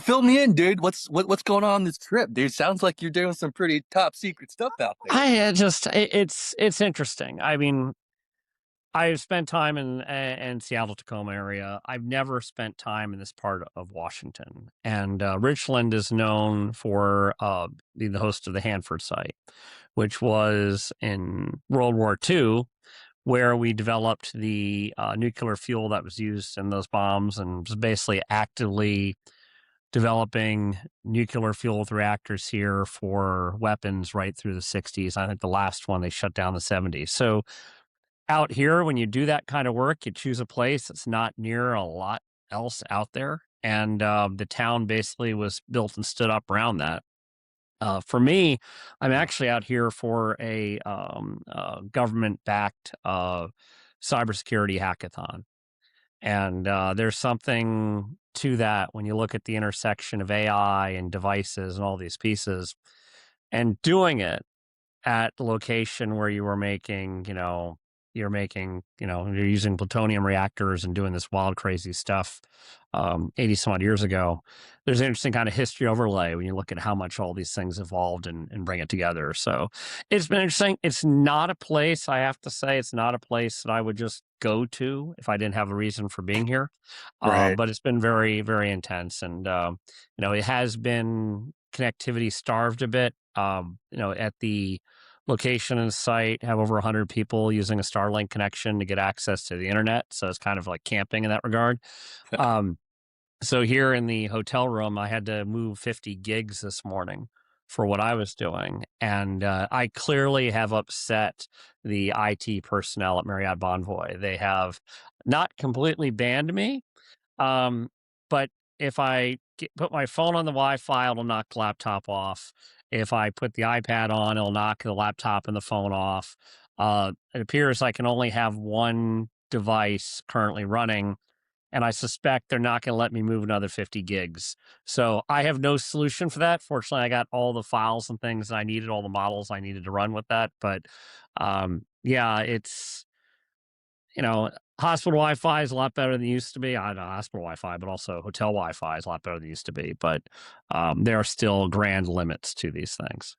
Fill me in, dude. What's going on this trip, dude? Sounds like you're doing some pretty top secret stuff out there. It's interesting. I mean, I've spent time in Seattle, Tacoma area. I've never spent time in this part of Washington, and Richland is known for being the host of the Hanford site, which was in World War II, where we developed the nuclear fuel that was used in those bombs, and was basically actively developing nuclear fueled reactors here for weapons right through the 60s. I think the last one they shut down in the 70s. So out here, when you do that kind of work, you choose a place that's not near a lot else out there. And the town basically was built and stood up around that. For me, I'm Wow. actually out here for a government backed cybersecurity hackathon. And there's something to that when you look at the intersection of AI and devices and all these pieces, and doing it at the location where you were making, you're using plutonium reactors and doing this wild, crazy stuff 80 some odd years ago. There's an interesting kind of history overlay when you look at how much all these things evolved and bring it together. So it's been interesting. It's not a place, I have to say, it's not a place that I would just go to if I didn't have a reason for being here. Right. But it's been very, very intense. And, it has been connectivity starved a bit. At the location and site, have over 100 people using a Starlink connection to get access to the internet. So it's kind of like camping in that regard. Um, so here in the hotel room, I had to move 50 gigs this morning for what I was doing. And I clearly have upset the IT personnel at Marriott Bonvoy. They have not completely banned me, um, but if put my phone on the Wi-Fi, it'll knock the laptop off. If I put the iPad on, it'll knock the laptop and the phone off. It appears I can only have one device currently running, and I suspect they're not going to let me move another 50 gigs. So I have no solution for that. Fortunately, I got all the files and things I needed, all the models I needed to run with that. But yeah, it's you know, hospital Wi-Fi is a lot better than it used to be. I know hospital Wi-Fi, but also hotel Wi-Fi is a lot better than it used to be. But there are still grand limits to these things.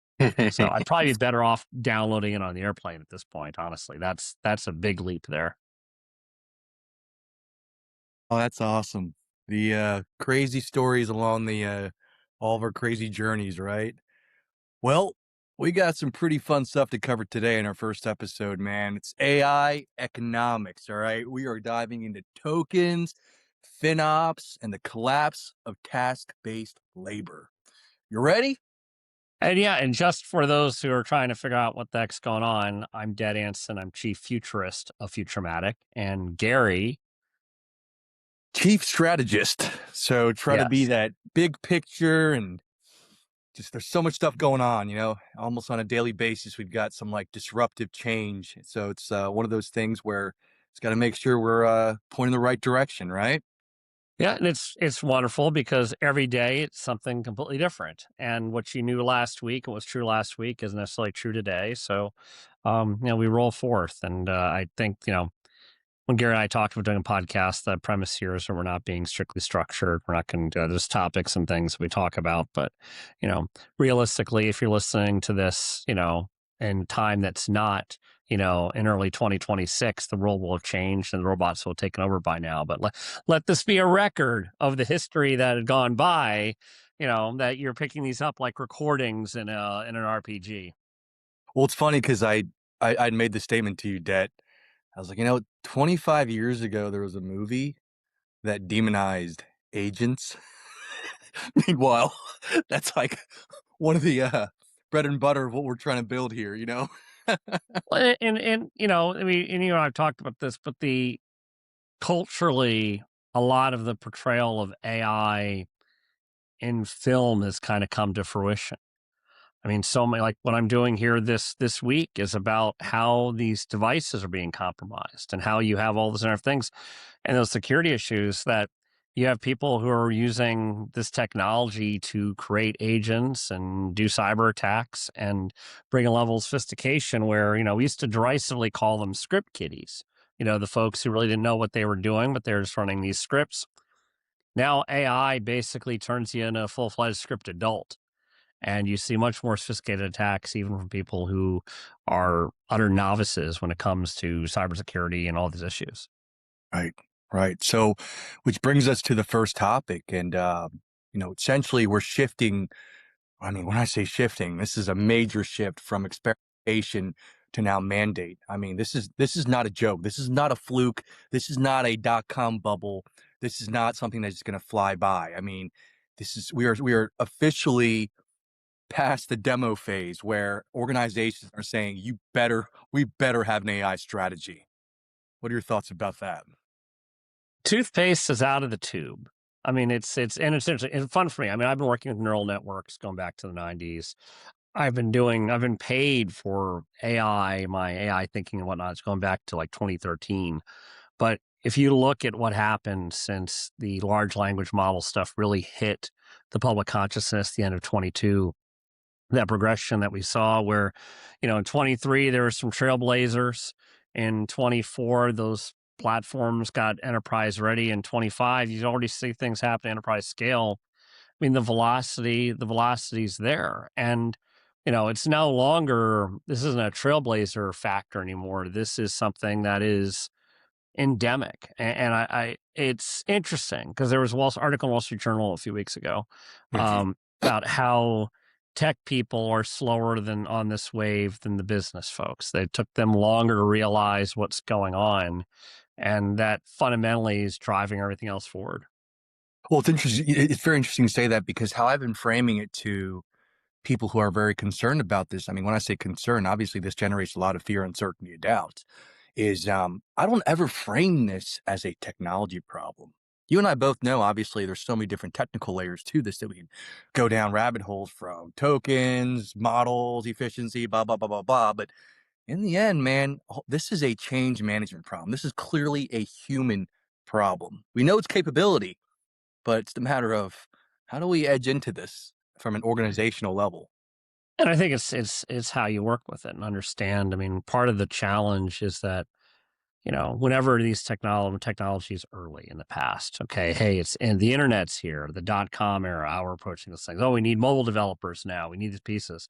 So I'd probably be better off downloading it on the airplane at this point. Honestly, that's a big leap there. Oh, that's awesome. The crazy stories along the all of our crazy journeys, right? Well, we got some pretty fun stuff to cover today in our first episode, man. It's AI economics, all right? We are diving into tokens, FinOps, and the collapse of task-based labor. You ready? And yeah, and just for those who are trying to figure out what the heck's going on, I'm Dead Anson. I'm chief futurist of Futurematic, and Gary, Chief strategist. So try to be yes, that big picture and just there's so much stuff going on, almost on a daily basis. We've got some like disruptive change. So it's one of those things where it's got to make sure we're pointing the right direction, right? yeah, and it's wonderful because every day it's something completely different, and what you knew last week and was true last week isn't necessarily true today. So, we roll forth, and I think when Gary and I talked about doing a podcast, the premise here is that we're not being strictly structured. We're not going to there's topics and things we talk about, but you know, realistically, if you're listening to this, in time that's not, in early 2026, the world will have changed and the robots will have taken over by now. But let this be a record of the history that had gone by. That you're picking these up like recordings in an RPG. Well, it's funny because I'd made the statement to you that I was like, 25 years ago there was a movie that demonized agents. Meanwhile, that's like one of the bread and butter of what we're trying to build here. Well, and I mean, and I've talked about this, but the culturally, a lot of the portrayal of AI in film has kind of come to fruition. I mean, so many like what I'm doing here this week is about how these devices are being compromised and how you have all these other things and those security issues that you have people who are using this technology to create agents and do cyber attacks and bring a level of sophistication where, we used to derisively call them script kiddies, the folks who really didn't know what they were doing, but they're just running these scripts. Now AI basically turns you into a full-fledged script adult, and you see much more sophisticated attacks even from people who are utter novices when it comes to cybersecurity and all these issues. Right, right. So, which brings us to the first topic, and essentially, we're shifting. I mean, when I say shifting, this is a major shift from experimentation to now mandate. I mean, this is not a joke. This is not a fluke. This is not a dot-com bubble. This is not something that's going to fly by. I mean, this is we are officially past the demo phase where organizations are saying, we better have an AI strategy. What are your thoughts about that? Toothpaste is out of the tube. I mean, it's fun for me. I mean, I've been working with neural networks going back to the 90s. I've been paid for AI, my AI thinking and whatnot. It's going back to like 2013. But if you look at what happened since the large language model stuff really hit the public consciousness at the end of 22, that progression that we saw where, in 23, there were some trailblazers. In 24, those platforms got enterprise ready. In 25, you already see things happen at enterprise scale. I mean, the velocity's there. And, it's no longer, this isn't a trailblazer factor anymore. This is something that is endemic. And it's interesting because there was a article in Wall Street Journal a few weeks ago Mhm. about how tech people are slower than on this wave than the business folks. They took them longer to realize what's going on, and that fundamentally is driving everything else forward. Well, it's interesting. It's very interesting to say that because how I've been framing it to people who are very concerned about this. I mean, when I say concern, obviously this generates a lot of fear, uncertainty, and doubt. Is I don't ever frame this as a technology problem. You and I both know, obviously, there's so many different technical layers to this that we can go down rabbit holes from tokens, models, efficiency, blah blah blah blah blah. But in the end, man, this is a change management problem. This is clearly a human problem. We know its capability, but it's the matter of how do we edge into this from an organizational level? And I think it's how you work with it and understand. I mean, part of the challenge is that, whenever these technologies early in the past, okay, hey, it's and the internet's here, the dot-com era, how we're approaching this thing. Oh, we need mobile developers now. We need these pieces.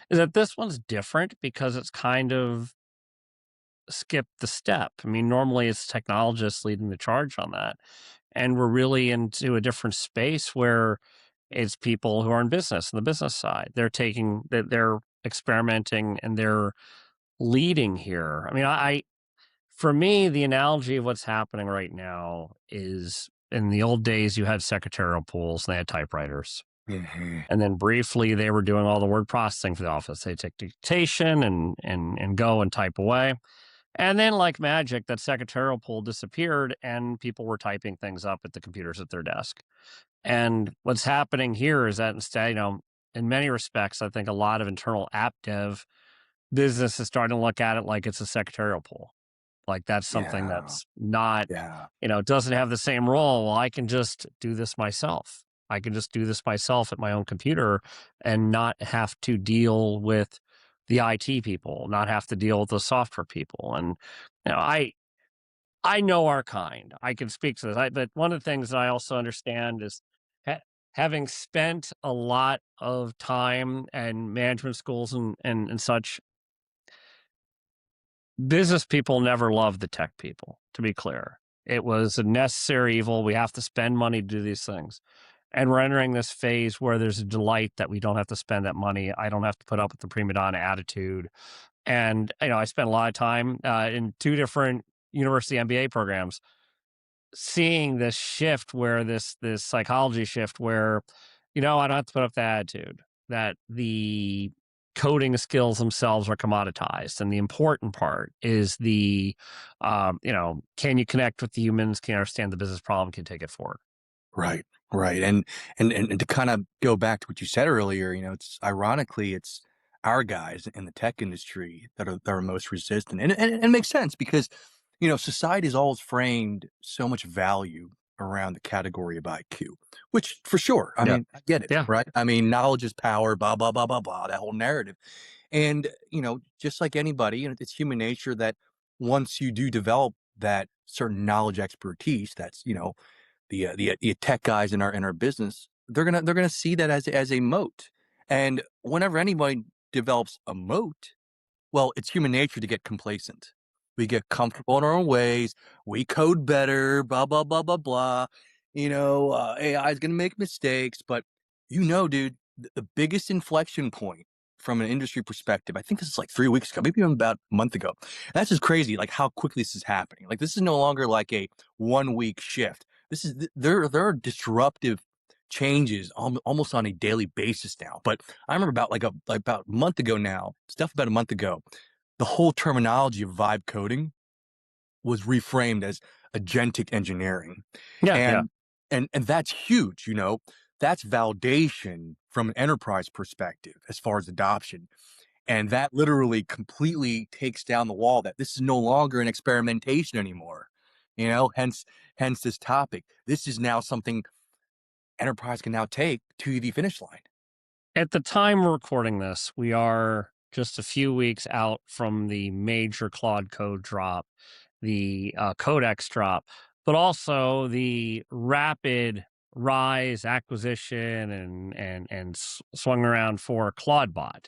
Is that this one's different because it's kind of skipped the step. I mean, normally it's technologists leading the charge on that. And we're really into a different space where it's people who are in business, on the business side. They're experimenting and they're leading here. I mean, for me, the analogy of what's happening right now is in the old days, you had secretarial pools and they had typewriters. Hmm. And then briefly, they were doing all the word processing for the office. They take dictation and go and type away. And then, like magic, that secretarial pool disappeared, and people were typing things up at the computers at their desk. And what's happening here is that instead, in many respects, I think a lot of internal app dev business is starting to look at it like it's a secretarial pool. Like that's something Yeah, that's not, yeah, it doesn't have the same role. Well, I can just do this myself. I can just do this myself at my own computer and not have to deal with the IT people, not have to deal with the software people. And you know, I I know our kind. I can speak to this. But one of the things that I also understand is having spent a lot of time and management schools and such, business people never loved the tech people, to be clear. It was a necessary evil. We have to spend money to do these things. And we're entering this phase where there's a delight that we don't have to spend that money. I don't have to put up with the prima donna attitude. And, I spent a lot of time in two different university MBA programs seeing this shift where this psychology shift where, I don't have to put up the attitude, that the coding skills themselves are commoditized. And the important part is can you connect with the humans? Can you understand the business problem? Can you take it forward? right, right. And to kind of go back to what you said earlier, it's ironically it's our guys in the tech industry that are most resistant, and it makes sense because society is always framed so much value around the category of IQ, which for sure, I Yeah. mean, I get it, Yeah. right? I mean, knowledge is power, blah blah blah blah blah, that whole narrative. And, just like anybody, it's human nature that once you do develop that certain knowledge expertise, that's, the tech guys in our business, they're gonna see that as a moat. And whenever anybody develops a moat, well, it's human nature to get complacent. We get comfortable in our own ways. We code better, blah, blah, blah, blah, blah. AI is going to make mistakes, but dude, the biggest inflection point from an industry perspective, I think this is like 3 weeks ago, maybe even about a month ago. That's just crazy, like how quickly this is happening. Like this is no longer like a 1 week shift. There are disruptive changes almost on a daily basis now. But I remember about a month ago now, stuff about a month ago, the whole terminology of vibe coding was reframed as agentic engineering. Yeah, yeah. And and that's huge, you know. That's validation from an enterprise perspective as far as adoption. And that literally completely takes down the wall that this is no longer an experimentation anymore. Hence this topic. This is now something enterprise can now take to the finish line. At the time we're recording this, we are just a few weeks out from the major Claude Code drop, the Codex drop, but also the rapid rise, acquisition, and swung around for Claudebot.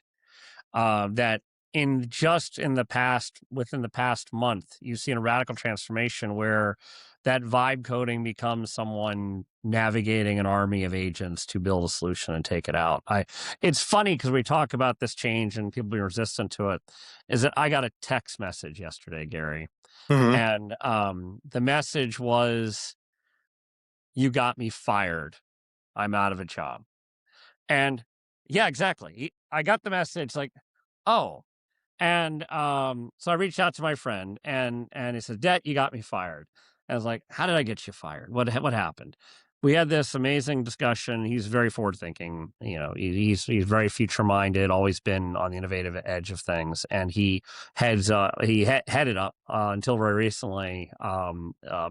That within the past month, you've seen a radical transformation where that vibe coding becomes someone navigating an army of agents to build a solution and take it out. It's funny because we talk about this change and people being resistant to it. Is that I got a text message yesterday, Gary, Mhm. and the message was, "You got me fired. I'm out of a job." And yeah, exactly. I got the message like, "Oh." And so I reached out to my friend, and he said, "Det, you got me fired." I was like, "How did I get you fired? What happened?" We had this amazing discussion. He's very forward thinking. He's very future minded. Always been on the innovative edge of things, and headed up until very recently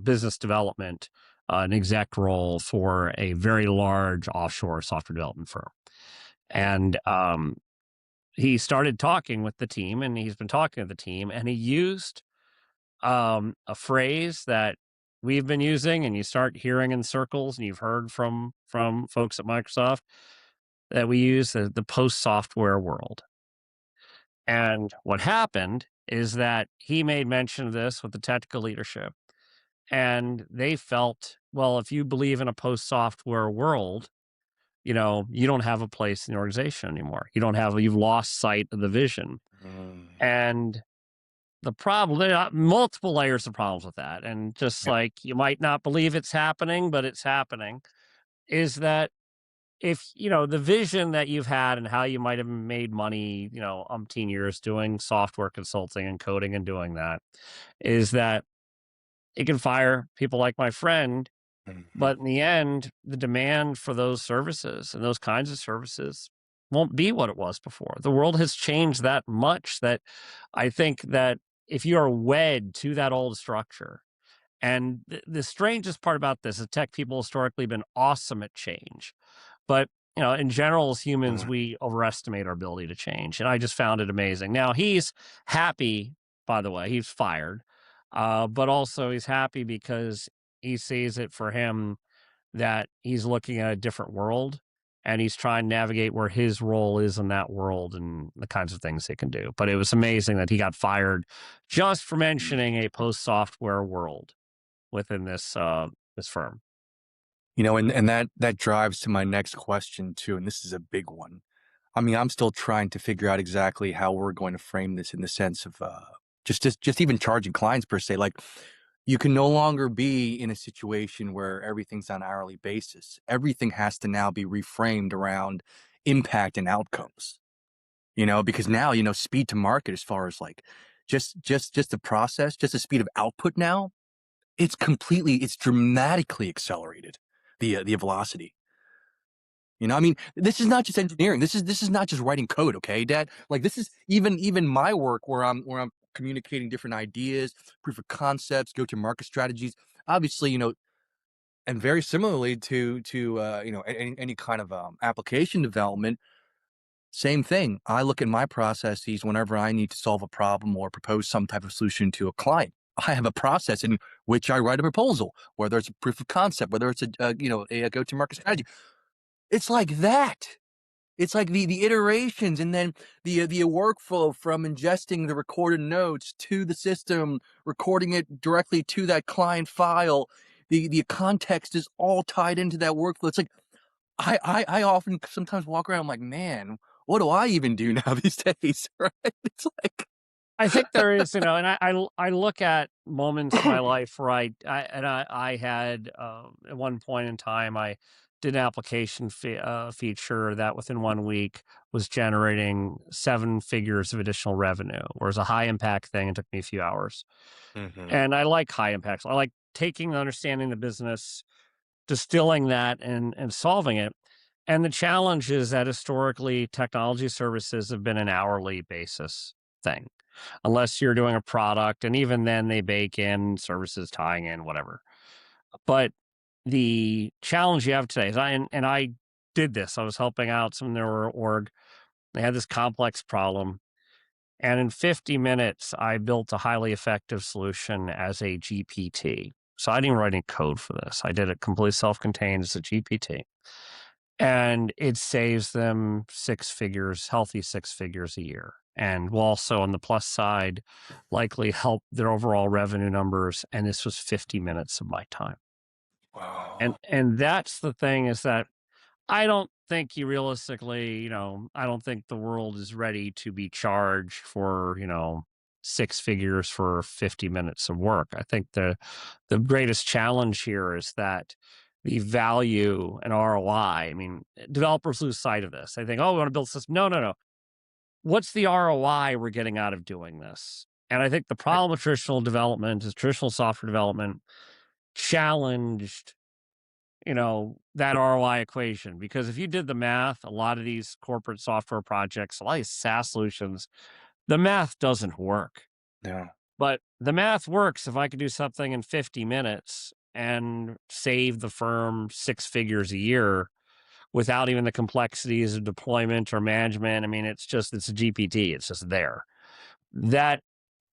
business development, an exec role for a very large offshore software development firm, and he started talking with the team, and he's been talking to the team, and he used a phrase that we've been using and you start hearing in circles and you've heard from folks at Microsoft, that we use the post software world. And what happened is that he made mention of this with the technical leadership, and they felt, well, if you believe in a post software world, you don't have a place in the organization anymore. You've lost sight of the vision. Mm. And the problem, there are multiple layers of problems with that. And just Yeah. like you might not believe it's happening, but it's happening, is that if, the vision that you've had and how you might have made money, umpteen years doing software consulting and coding and doing that, is that it can fire people like my friend. Mhm. But in the end, the demand for those services and those kinds of services won't be what it was before. The world has changed that much that I think that if you are wed to that old structure, and the strangest part about this is tech people historically been awesome at change. But, in general, as humans, Mm. we overestimate our ability to change. And I just found it amazing. Now, he's happy, by the way, he's fired. But also, he's happy because he sees it for him that he's looking at a different world and he's trying to navigate where his role is in that world and the kinds of things he can do. But it was amazing that he got fired just for mentioning a post software world within this firm. And that drives to my next question too, and this is a big one. I mean, I'm still trying to figure out exactly how we're going to frame this in the sense of just even charging clients per se. Like, you can no longer be in a situation where everything's on an hourly basis. Everything has to now be reframed around impact and outcomes. Because now, speed to market as far as like just the process, just the speed of output now, it's dramatically accelerated the velocity. I mean, this is not just engineering. This is not just writing code, okay, Dad? Like this is even my work where I'm communicating different ideas, proof of concepts, go to market strategies. Obviously, and very similarly to any kind of application development. Same thing. I look at my processes whenever I need to solve a problem or propose some type of solution to a client. I have a process in which I write a proposal, whether it's a proof of concept, whether it's a go-to-market strategy. It's like that. It's like the iterations and then the workflow from ingesting the recorded notes to the system, recording it directly to that client file. The context is all tied into that workflow. It's like I often sometimes walk around, I'm like, man, what do I even do now these days? Right? It's like I think there is, and I look at moments in my life where I had, at one point in time, I did an application feature that within 1 week was generating 7 figures of additional revenue, whereas a high impact thing, it took me a few hours. Mhm. And I like high impacts. I like taking and understanding the business, distilling that and solving it. And the challenge is that historically technology services have been an hourly basis thing. Unless you're doing a product, and even then they bake in services tying in whatever. But the challenge you have today is I did this. I was helping out some of their org. They had this complex problem. And in 50 minutes, I built a highly effective solution as a GPT. So I didn't even write any code for this. I did it completely self contained as a GPT. And it saves them six figures, healthy six figures a year. And will also, on the plus side, likely help their overall revenue numbers. And this was 50 minutes of my time. Wow. And that's the thing is that I don't think you realistically, I don't think the world is ready to be charged for, six figures for 50 minutes of work. I think the greatest challenge here is that the value and ROI. I mean, developers lose sight of this. They think, oh, we want to build this. No, no, no. What's the ROI we're getting out of doing this? And I think the Right. problem with traditional development is traditional software development challenged that ROI equation. Because if you did the math, a lot of these corporate software projects, a lot of these SaaS solutions, the math doesn't work. No. But the math works if I could do something in 50 minutes and save the firm six figures a year without even the complexities of deployment or management. I mean, it's a GPT, it's just there. That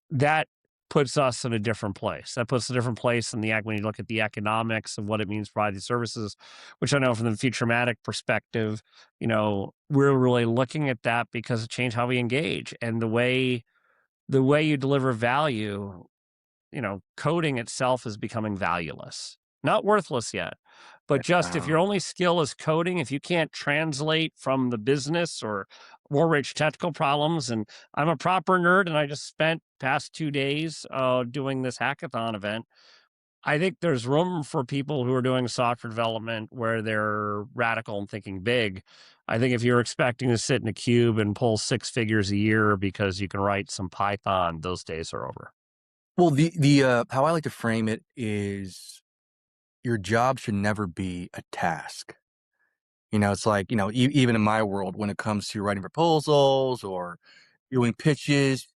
that puts us in a different place. That puts a different place in when you look at the economics of what it means to provide these services, which I know from the Futurematic perspective, we're really looking at that because it changed how we engage and the way you deliver value. Coding itself is becoming valueless. Not worthless yet, but just if Yeah. your only skill is coding, if you can't translate from the business or more rich technical problems, and I'm a proper nerd and I just spent past 2 days doing this hackathon event. I think there's room for people who are doing software development where they're radical and thinking big. I think if you're expecting to sit in a cube and pull six figures a year because you can write some Python, those days are over. Well, the how I like to frame it is your job should never be a task. It's like, even in my world, when it comes to writing proposals or doing pitches,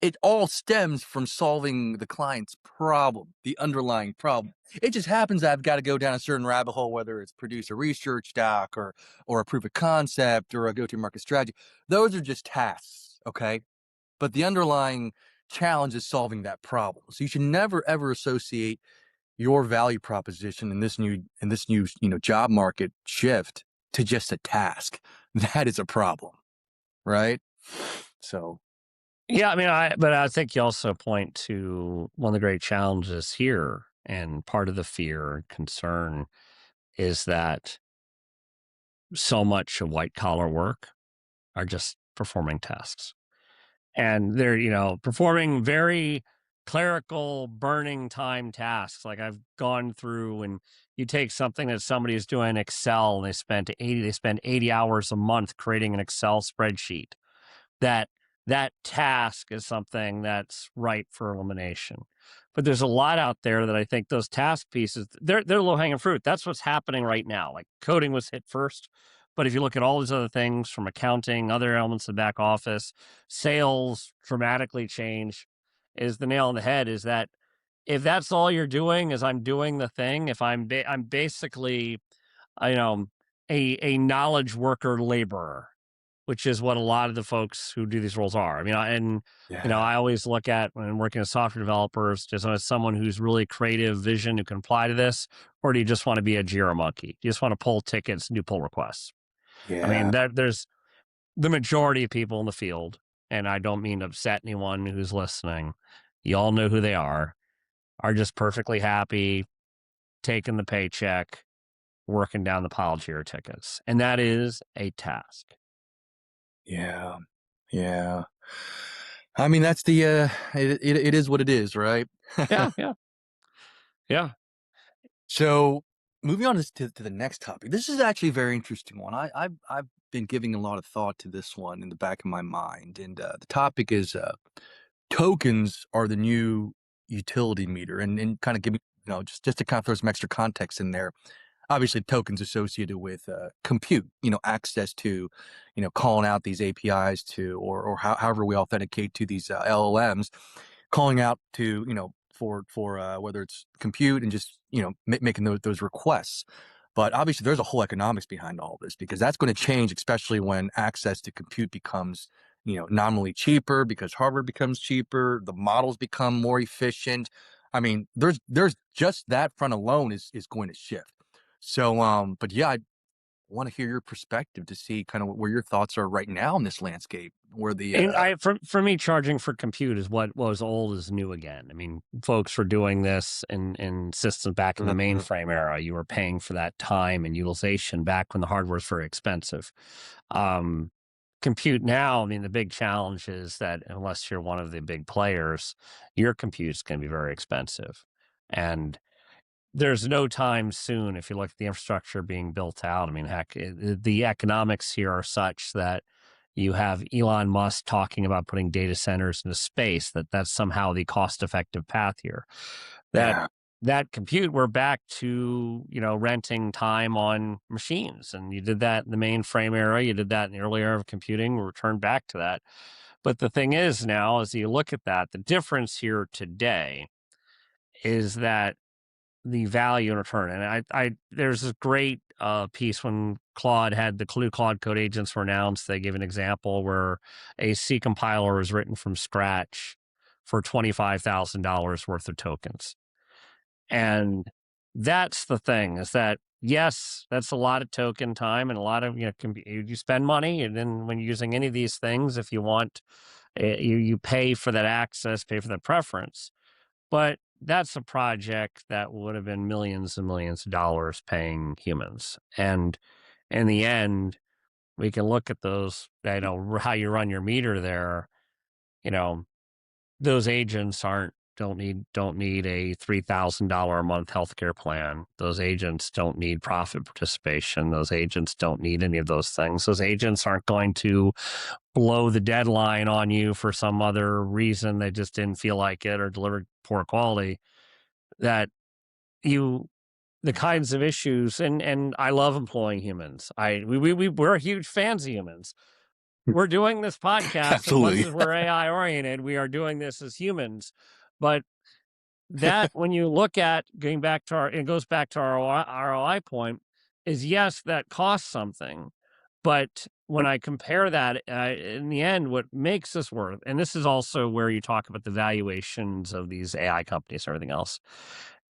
it all stems from solving the client's problem, the underlying problem. It just happens that I've got to go down a certain rabbit hole, whether it's produce a research doc or a proof of concept or a go-to-market strategy. Those are just tasks, okay? But the underlying challenge is solving that problem. So you should never ever associate your value proposition in this new job market shift to just a task. That is a problem, right? So Yeah, I mean, but I think you also point to one of the great challenges here, and part of the fear and concern is that so much of white collar work are just performing tasks. And they're, performing very clerical, burning time tasks. Like I've gone through and you take something that somebody is doing in Excel and they spend 80 hours a month creating an Excel spreadsheet that that task is something that's ripe for elimination. But there's a lot out there that I think those task pieces, they're low hanging fruit. That's what's happening right now. Like coding was hit first, but if you look at all these other things from accounting, other elements of back office, sales dramatically change. Is the nail on the head? Is that if that's all you're doing is I'm doing the thing, if I'm basically, you know, a knowledge worker laborer, which is what a lot of the folks who do these roles are. I mean, Yeah. I always look at when working with software developers, just as someone who's really creative vision who can apply to this, or do you just want to be a Jira monkey? Do you just want to pull tickets and do pull requests? I mean, Yeah. there's the majority of people in the field, and I don't mean to upset anyone who's listening. You all know who they are just perfectly happy taking the paycheck, working down the pile of Jira tickets. And that is a task. Yeah. Yeah. I mean, that's the it is what it is, right? Yeah, yeah, yeah. So moving on to the next topic. This is actually a very interesting one. I've been giving a lot of thought to this one in the back of my mind, and the topic is tokens are the new utility meter, and kind of give me just to kind of throw some extra context in there. Obviously, tokens associated with compute, access to, calling out these APIs to, or however we authenticate to these LLMs, calling out to, for whether it's compute and just, making those requests. But obviously, there's a whole economics behind all this because that's going to change, especially when access to compute becomes, nominally cheaper because hardware becomes cheaper, the models become more efficient. I mean, there's just that front alone is going to shift. So, but yeah, I want to hear your perspective to see kind of where your thoughts are right now in this landscape, where the And for me, charging for compute is what was old is new again. I mean, folks were doing this in systems back in the Mhm. mainframe era. You were paying for that time and utilization back when the hardware was very expensive. Um, Compute now, I mean, the big challenge is that unless you're one of the big players, your compute is going to be very expensive. And there's no time soon, if you look at the infrastructure being built out. I mean, heck, the economics here are such that you have Elon Musk talking about putting data centers into space, that's somehow the cost-effective path here. That Yeah, that compute, we're back to, renting time on machines. And you did that in the mainframe era, you did that in the early era of computing, we returned back to that. But the thing is now, as you look at that, the difference here today is that the value in return. And there's a great piece when Claude had the Clue Claude Code agents were announced. They give an example where a C compiler was written from scratch for $25,000 worth of tokens. And that's the thing is that, yes, that's a lot of token time and a lot of, you spend money. And then when you're using any of these things, if you want, you pay for that access, pay for that preference. But that's a project that would have been millions and millions of dollars paying humans. And in the end, we can look at those, how you run your meter there, you know, those agents don't need a $3,000 a month healthcare plan. Those agents don't need profit participation. Those agents don't need any of those things. Those agents aren't going to blow the deadline on you for some other reason they just didn't feel like it or delivered poor quality. That you the kinds of issues, and I love employing humans. We're huge fans of humans. We're doing this podcast as much absolutely. as we're AI oriented. We are doing this as humans, but that when you look at going back to it goes back to our ROI point, is yes, that costs something. But when I compare that, in the end, what makes this worth, and this is also where you talk about the valuations of these AI companies and everything else.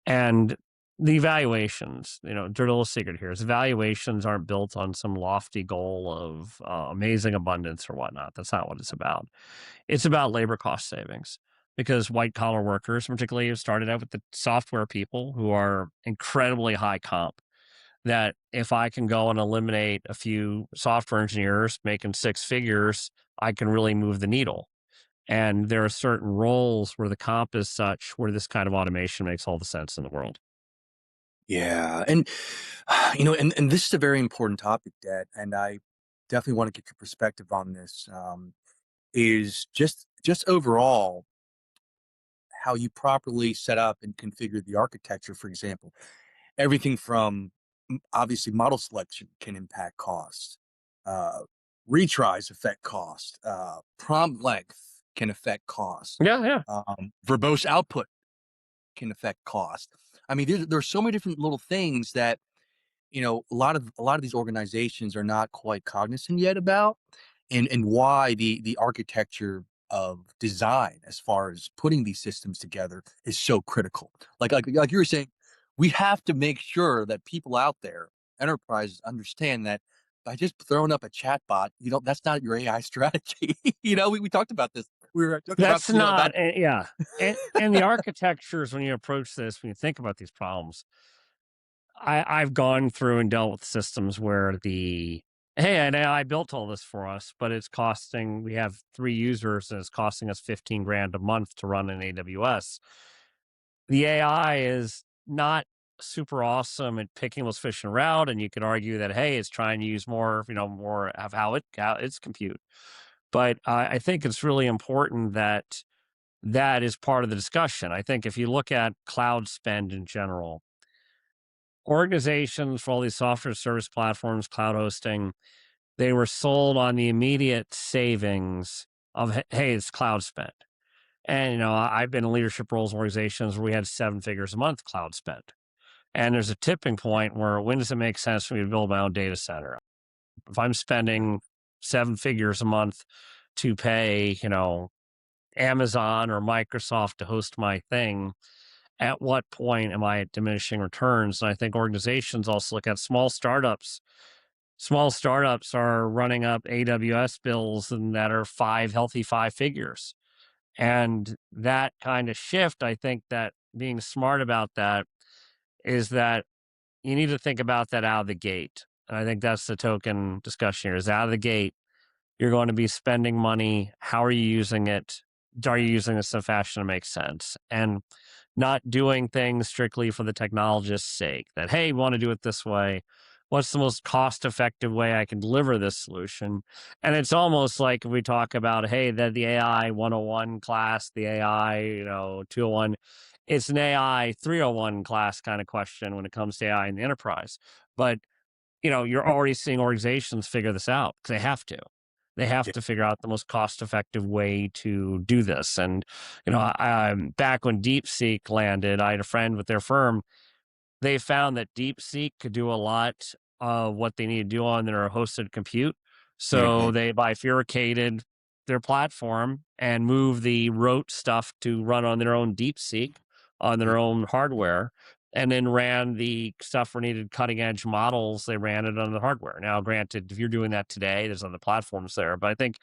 And the valuations, dirty little secret here is valuations aren't built on some lofty goal of amazing abundance or whatnot. That's not what it's about. It's about labor cost savings because white collar workers, particularly, have started out with the software people who are incredibly high comp. That if I can go and eliminate a few software engineers making six figures, I can really move the needle. And there are certain roles where the comp is such where this kind of automation makes all the sense in the world. Yeah, and and this is a very important topic, Dad, and I definitely want to get your perspective on this. Is just overall how you properly set up and configure the architecture, for example. Everything from obviously model selection can impact costs. Uh, Retries affect cost. Prompt length can affect cost. Yeah, yeah. Verbose output can affect cost. I mean, there's so many different little things that a lot of these organizations are not quite cognizant yet about. and why the architecture of design as far as putting these systems together is so critical. Like you were saying, we have to make sure that people out there, enterprises, understand that by just throwing up a chatbot, that's not your AI strategy. We talked about this. We were talking about That's about not, yeah. And the architectures, when you approach this, when you think about these problems, I've gone through and dealt with systems where hey, and I built all this for us, but we have 3 users and it's costing us 15 grand a month to run in AWS. The AI is not super awesome at picking those fish in route. And you could argue that, hey, it's trying to use more of how it's compute. But I think it's really important that that is part of the discussion. I think if you look at cloud spend in general, organizations for all these software service platforms, cloud hosting, they were sold on the immediate savings of, hey, it's cloud spend. And, I've been in leadership roles in organizations where we had 7 figures a month cloud spend. And there's a tipping point where when does it make sense for me to build my own data center? If I'm spending 7 figures a month to pay, Amazon or Microsoft to host my thing, at what point am I at diminishing returns? And I think organizations also look at small startups. Small startups are running up AWS bills and that are healthy 5 figures. And that kind of shift, I think that being smart about that is that you need to think about that out of the gate. And I think that's the token discussion here is out of the gate. You're going to be spending money. How are you using it? Are you using this in a fashion that makes sense? And not doing things strictly for the technologist's sake that, hey, we want to do it this way. What's the most cost effective way I can deliver this solution? And it's almost like if we talk about, hey, that the AI 101 class, the AI, 201, it's an AI 301 class kind of question when it comes to AI in the enterprise. But you're already seeing organizations figure this out because they have to. They have yeah, to figure out the most cost-effective way to do this. And back when DeepSeek landed, I had a friend with their firm. They found that DeepSeek could do a lot of what they need to do on their hosted compute. So mhm, they bifurcated their platform and moved the rote stuff to run on their own DeepSeek on yeah, their own hardware, and then ran the stuff where needed cutting edge models. They ran it on the hardware. Now, granted, if you're doing that today, there's other platforms there, but I think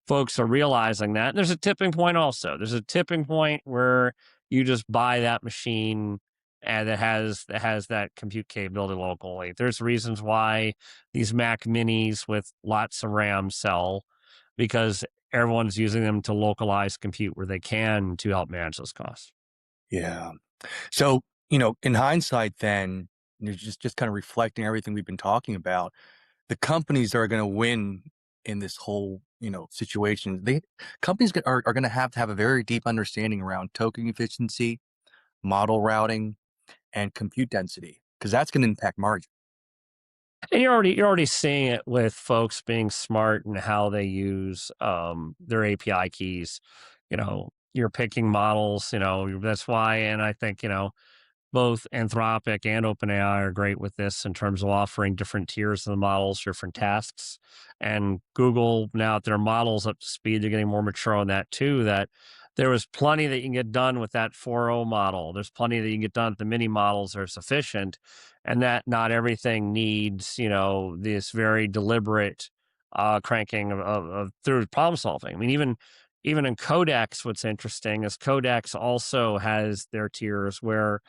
folks are realizing that. And there's a tipping point also. There's a tipping point where you just buy that machine and that has that compute capability locally. There's reasons why these Mac Minis with lots of RAM sell because everyone's using them to localize compute where they can to help manage those costs. yeah. So, in hindsight, then, just kind of reflecting everything we've been talking about, the companies that are going to win in this whole, situation, companies are going to have a very deep understanding around token efficiency, model routing, and compute density, because that's going to impact margin. And you're already seeing it with folks being smart and how they use their API keys. You're picking models, that's why. And I think, both Anthropic and OpenAI are great with this in terms of offering different tiers of the models, different tasks. And Google, now that their models up to speed, they're getting more mature on that too. That there was plenty that you can get done with that 4.0 model. There's plenty that you can get done with the mini models that are sufficient, and that not everything needs, this very deliberate cranking of through problem solving. I mean, even in Codex, what's interesting is Codex also has their tiers where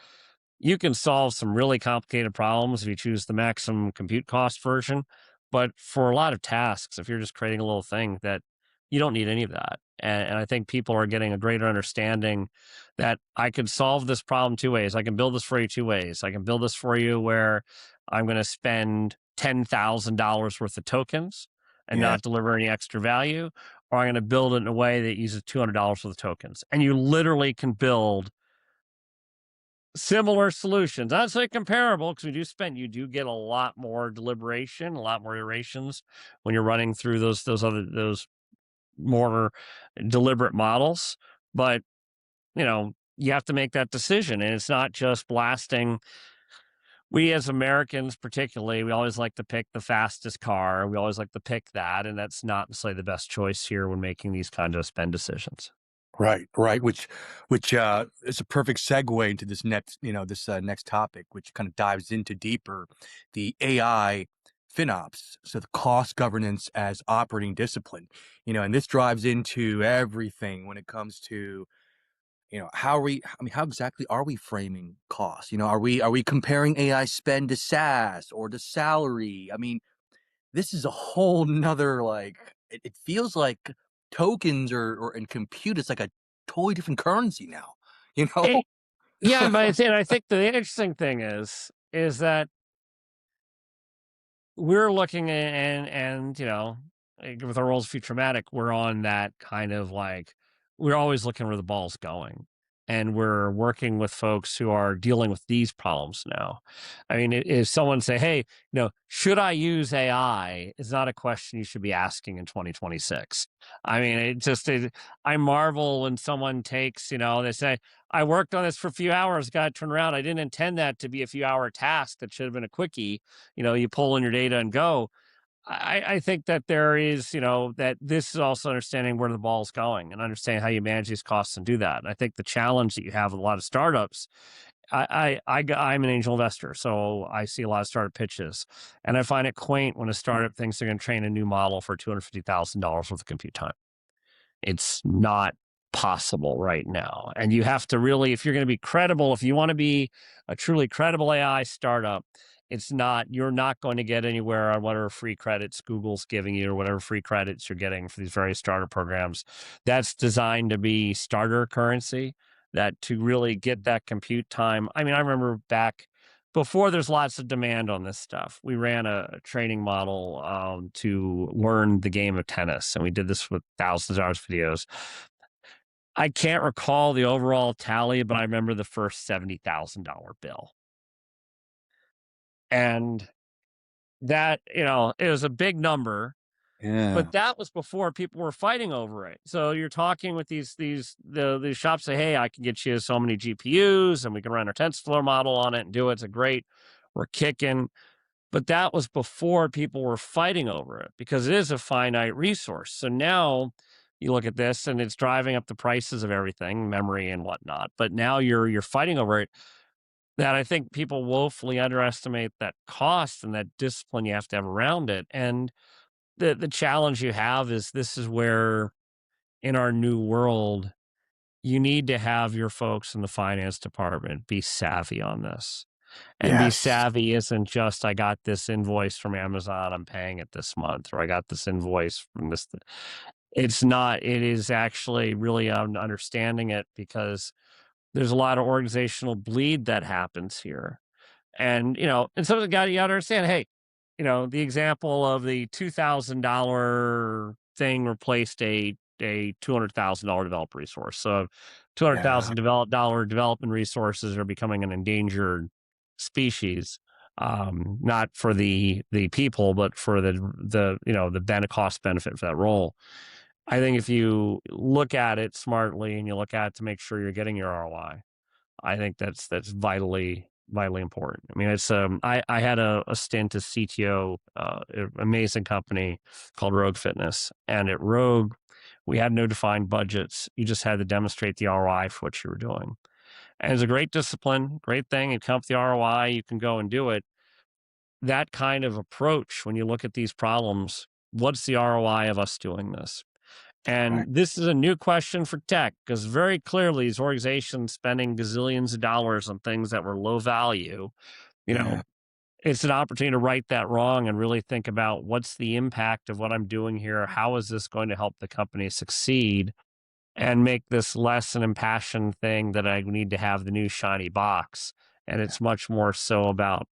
you can solve some really complicated problems if you choose the maximum compute cost version. But for a lot of tasks, if you're just creating a little thing that you don't need any of that. And I think people are getting a greater understanding that I could solve this problem 2 ways. I can build this for you 2 ways. I can build this for you where I'm going to spend $10,000 worth of tokens and Yeah. not deliver any extra value, or I'm going to build it in a way that uses $200 worth of tokens. And you literally can build similar solutions. I'd say comparable because you do get a lot more deliberation, a lot more iterations when you're running through those more deliberate models. But you have to make that decision, and it's not just blasting we as Americans, particularly, we always like to pick the fastest car. We always like to pick that, and that's not necessarily the best choice here when making these kind of spend decisions. Right, right, which is a perfect segue into this next, this next topic, which kind of dives into deeper the AI FinOps, so the cost governance as operating discipline, and this drives into everything when it comes to, how are we, I mean, how exactly are we framing costs? Are we comparing AI spend to SaaS or to salary? I mean, this is a whole nother, like, it feels like tokens or and compute is like a totally different currency now, you know? It, yeah, but I think the interesting thing is that we're looking at, and with our roles of Futurematic, we're on that kind of like, we're always looking where the ball's going. And we're working with folks who are dealing with these problems now. I mean, if someone say, "Hey, should I use AI?" Is not a question you should be asking in 2026. I mean, I marvel when someone takes, they say, "I worked on this for a few hours, got to turn around. I didn't intend that to be a few hour task. That should have been a quickie. You pull in your data and go." I think that there is, that this is also understanding where the ball's going and understanding how you manage these costs and do that. And I think the challenge that you have with a lot of startups, I'm an angel investor, so I see a lot of startup pitches, and I find it quaint when a startup thinks they're going to train a new model for $250,000 worth of compute time. It's not possible right now. And you have to really, if you're going to be credible, if you want to be a truly credible AI startup, you're not going to get anywhere on whatever free credits Google's giving you or whatever free credits you're getting for these various starter programs. That's designed to be starter currency, that to really get that compute time. I mean, I remember back before there's lots of demand on this stuff, we ran a training model to learn the game of tennis, and we did this with thousands of hours of videos. I can't recall the overall tally, but I remember the first $70,000 bill, and that it was a big number. Yeah, But that was before people were fighting over it. So you're talking with these shops say, "Hey, I can get you so many GPUs, and we can run our TensorFlow model on it and do it. It's a great, we're kicking." But that was before people were fighting over it because it is a finite resource. So now you look at this and it's driving up the prices of everything, memory and whatnot. But now you're fighting over it. That I think people woefully underestimate that cost and that discipline you have to have around it. And the challenge you have is this is where in our new world you need to have your folks in the finance department be savvy on this. And be yes, savvy isn't just, I got this invoice from Amazon, I'm paying it this month, or I got this invoice from this. It's not, it is actually really understanding it, because there's a lot of organizational bleed that happens here. And some of the guy, you gotta understand, hey, the example of the $2,000 thing replaced a $200,000 developer resource. So yeah, $200,000 development resources are becoming an endangered species. Not for the people, but for the cost benefit for that role. I think if you look at it smartly and you look at it to make sure you're getting your ROI, I think that's vitally important. I mean, I had a stint as CTO, amazing company called Rogue Fitness, and at Rogue, we had no defined budgets. You just had to demonstrate the ROI for what you were doing, and it's a great discipline, great thing. You come up with the ROI, you can go and do it. That kind of approach, when you look at these problems, what's the ROI of us doing this? And right, this is a new question for tech, because very clearly these organizations spending gazillions of dollars on things that were low value, you know, yeah, it's an opportunity to right that wrong and really think about what's the impact of what I'm doing here? How is this going to help the company succeed and make this less an impassioned thing that I need to have the new shiny box? And yeah, it's much more so about,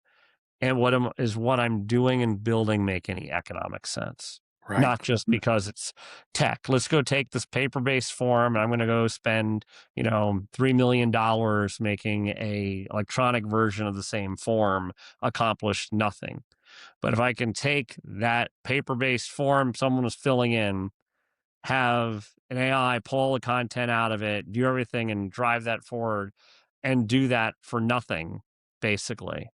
and what I'm doing and building make any economic sense? right, Not just because it's tech. Let's go take this paper-based form, and I'm gonna go spend, $3 million making a electronic version of the same form, accomplish nothing. But if I can take that paper-based form someone was filling in, have an AI pull the content out of it, do everything and drive that forward, and do that for nothing, basically,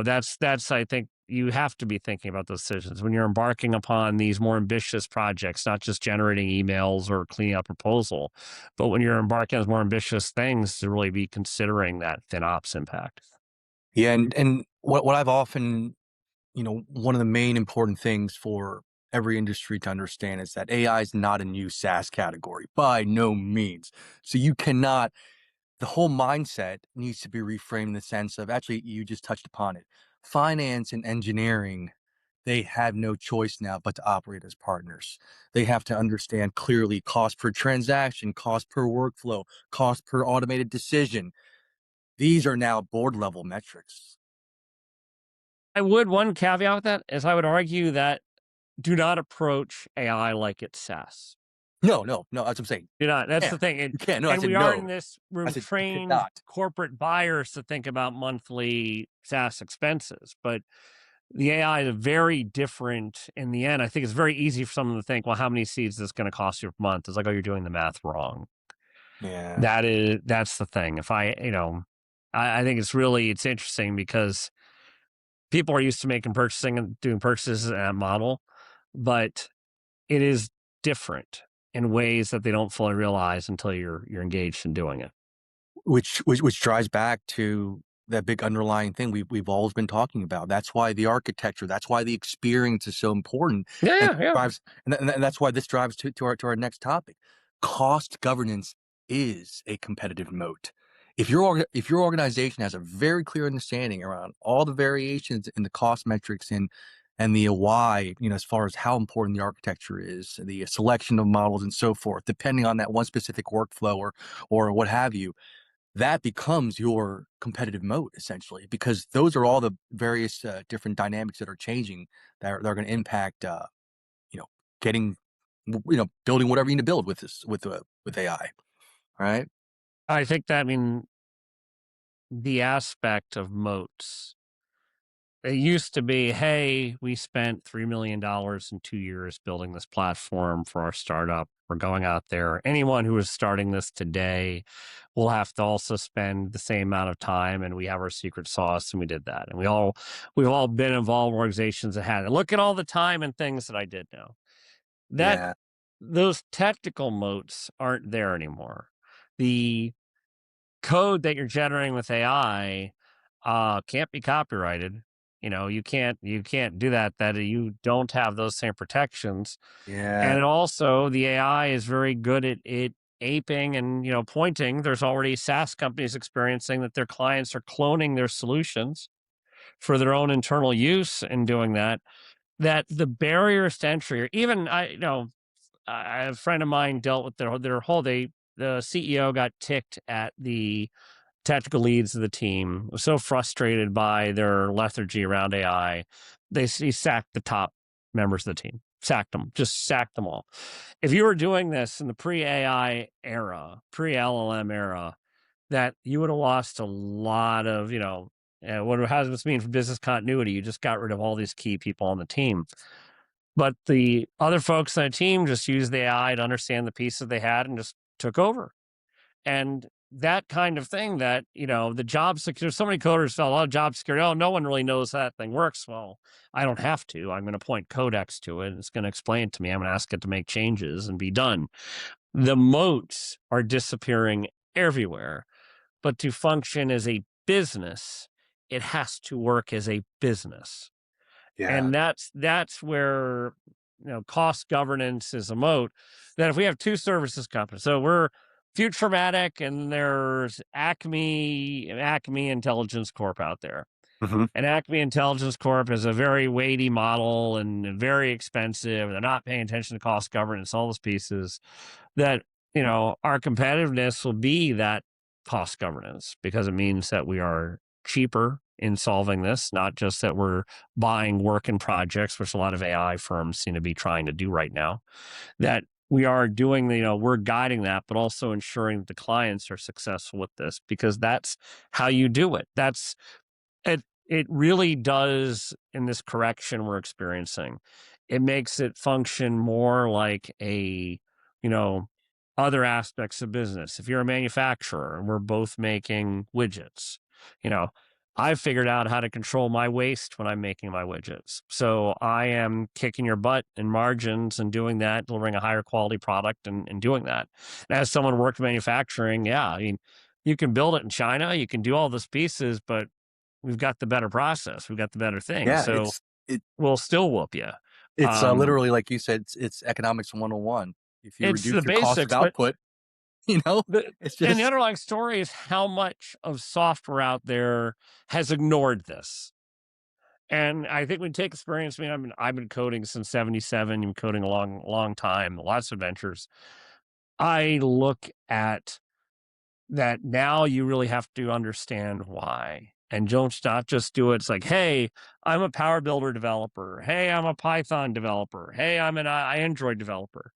that's I think you have to be thinking about those decisions when you're embarking upon these more ambitious projects, not just generating emails or cleaning up a proposal, but when you're embarking on more ambitious things to really be considering that FinOps impact. Yeah, and what I've often, one of the main important things for every industry to understand is that AI is not a new SaaS category by no means. So you cannot the whole mindset needs to be reframed in the sense of actually you just touched upon it. Finance and engineering, they have no choice now but to operate as partners. They have to understand clearly cost per transaction, cost per workflow, cost per automated decision. These are now board level metrics. I would one caveat with that is I would argue that do not approach AI like it's SaaS. No, no, no. That's what I'm saying. Do not. That's Yeah, the thing. And you can't. No, I and said we are no. in this I room said you trained cannot. corporate buyers to think about monthly SaaS expenses, but the AI is very different in the end. I think it's very easy for someone to think, well, how many seeds is this going to cost you per month? It's like, oh, you're doing the math wrong. Yeah. That's the thing. If I, I think it's interesting because people are used to making purchasing and doing purchases in that model, but it is different in ways that they don't fully realize until you're engaged in doing it. Which drives back to that big underlying thing we've always been talking about. That's why the architecture, that's why the experience is so important, Yeah, and yeah, yeah. drives, and that's why this drives to our next topic. Cost governance is a competitive moat. If your organization has a very clear understanding around all the variations in the cost metrics and the why, as far as how important the architecture is, the selection of models and so forth, depending on that one specific workflow or what have you, that becomes your competitive moat essentially, because those are all the various different dynamics that are changing that are going to impact, you know, getting, building whatever you need to build with with AI, right? I think that, I mean, the aspect of moats. It used to be, hey, we spent $3 million in 2 years building this platform for our startup. We're going out there. Anyone who is starting this today will have to also spend the same amount of time, and we have our secret sauce, and we did that. And we've all been involved in organizations that had it. Look at all the time and things that I did now. That Yeah. those technical moats aren't there anymore. The code that you're generating with AI can't be copyrighted. You can't do that. That you don't have those same protections. Yeah. And also, the AI is very good at it aping and pointing. There's already SaaS companies experiencing that their clients are cloning their solutions for their own internal use and doing that. That the barriers to entry, or even a friend of mine dealt with their whole the CEO got ticked at the technical leads of the team, was so frustrated by their lethargy around AI, he sacked the top members of the team. Sacked them, just sacked them all. If you were doing this in the pre-AI era, pre-LLM era, that you would have lost a lot of, how does this mean for business continuity? You just got rid of all these key people on the team. But the other folks on the team just used the AI to understand the pieces they had and just took over. And that kind of thing that, the job security, so many coders felt a lot of job security. Oh, no one really knows how that thing works. Well, I don't have to. I'm going to point Codex to it. It's going to explain it to me. I'm going to ask it to make changes and be done. The moats are disappearing everywhere. But to function as a business, it has to work as a business. Yeah. And that's where cost governance is a moat. That if we have two services companies, so we're Futurematic and there's Acme Intelligence Corp out there. Hmm. And Acme Intelligence Corp is a very weighty model and very expensive. They're not paying attention to cost governance, all those pieces. That our competitiveness will be that cost governance, because it means that we are cheaper in solving this, not just that we're buying work in projects, which a lot of AI firms seem to be trying to do right now. That we are doing we're guiding that, but also ensuring that the clients are successful with this, because that's how you do it. It really does, in this correction we're experiencing, it makes it function more like a, you know, other aspects of business. If you're a manufacturer and we're both making widgets, you know, I figured out how to control my waste when I'm making my widgets. So I am kicking your butt in margins and doing that, delivering a higher quality product and doing that. And as someone who worked in manufacturing, yeah, I mean, you can build it in China, you can do all those pieces, but we've got the better process, we've got the better thing. Yeah, So it we'll still whoop you. it's, Um, literally like you said, it's economics 101. If you it's the reduce your cost of basics, but output, you know, the it's and the just underlying story is how much of software out there has ignored this. And I think we take experience. I mean, I've been coding since '77. Been coding a long time, lots of adventures. I look at that now. You really have to understand why, and don't not just do it. It's like, hey, I'm a Power Builder developer. Hey, I'm a Python developer. Hey, I'm an Android developer.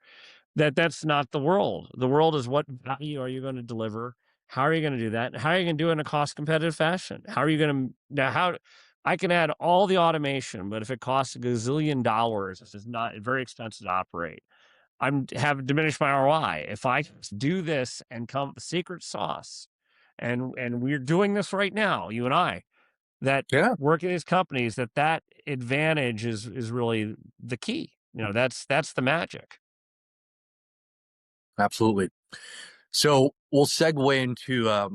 That's not the world. The world is what value are you going to deliver? How are you going to do that? How are you going to do it in a cost competitive fashion? How are you going to now how I can add all the automation, but if it costs a gazillion dollars, this is not very expensive to operate. I'm have diminished my ROI. If I just do this and come up with the secret sauce, and we're doing this right now, you and I, that yeah, work in these companies, that advantage is really the key. That's the magic. absolutely. So we'll segue into a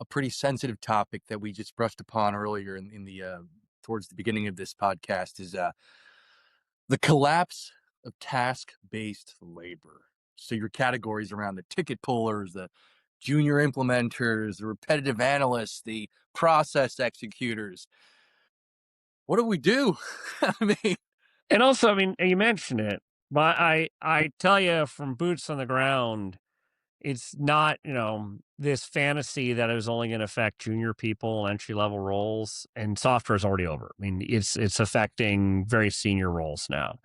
pretty sensitive topic that we just brushed upon earlier in the towards the beginning of this podcast is the collapse of task-based labor. So your categories around the ticket pullers, the junior implementers, the repetitive analysts, the process executors. What do we do? I mean, And also, I mean, you mentioned it, but I tell you from boots on the ground, it's not, this fantasy that it was only going to affect junior people, entry level roles, and software is already over. I mean, it's affecting very senior roles now.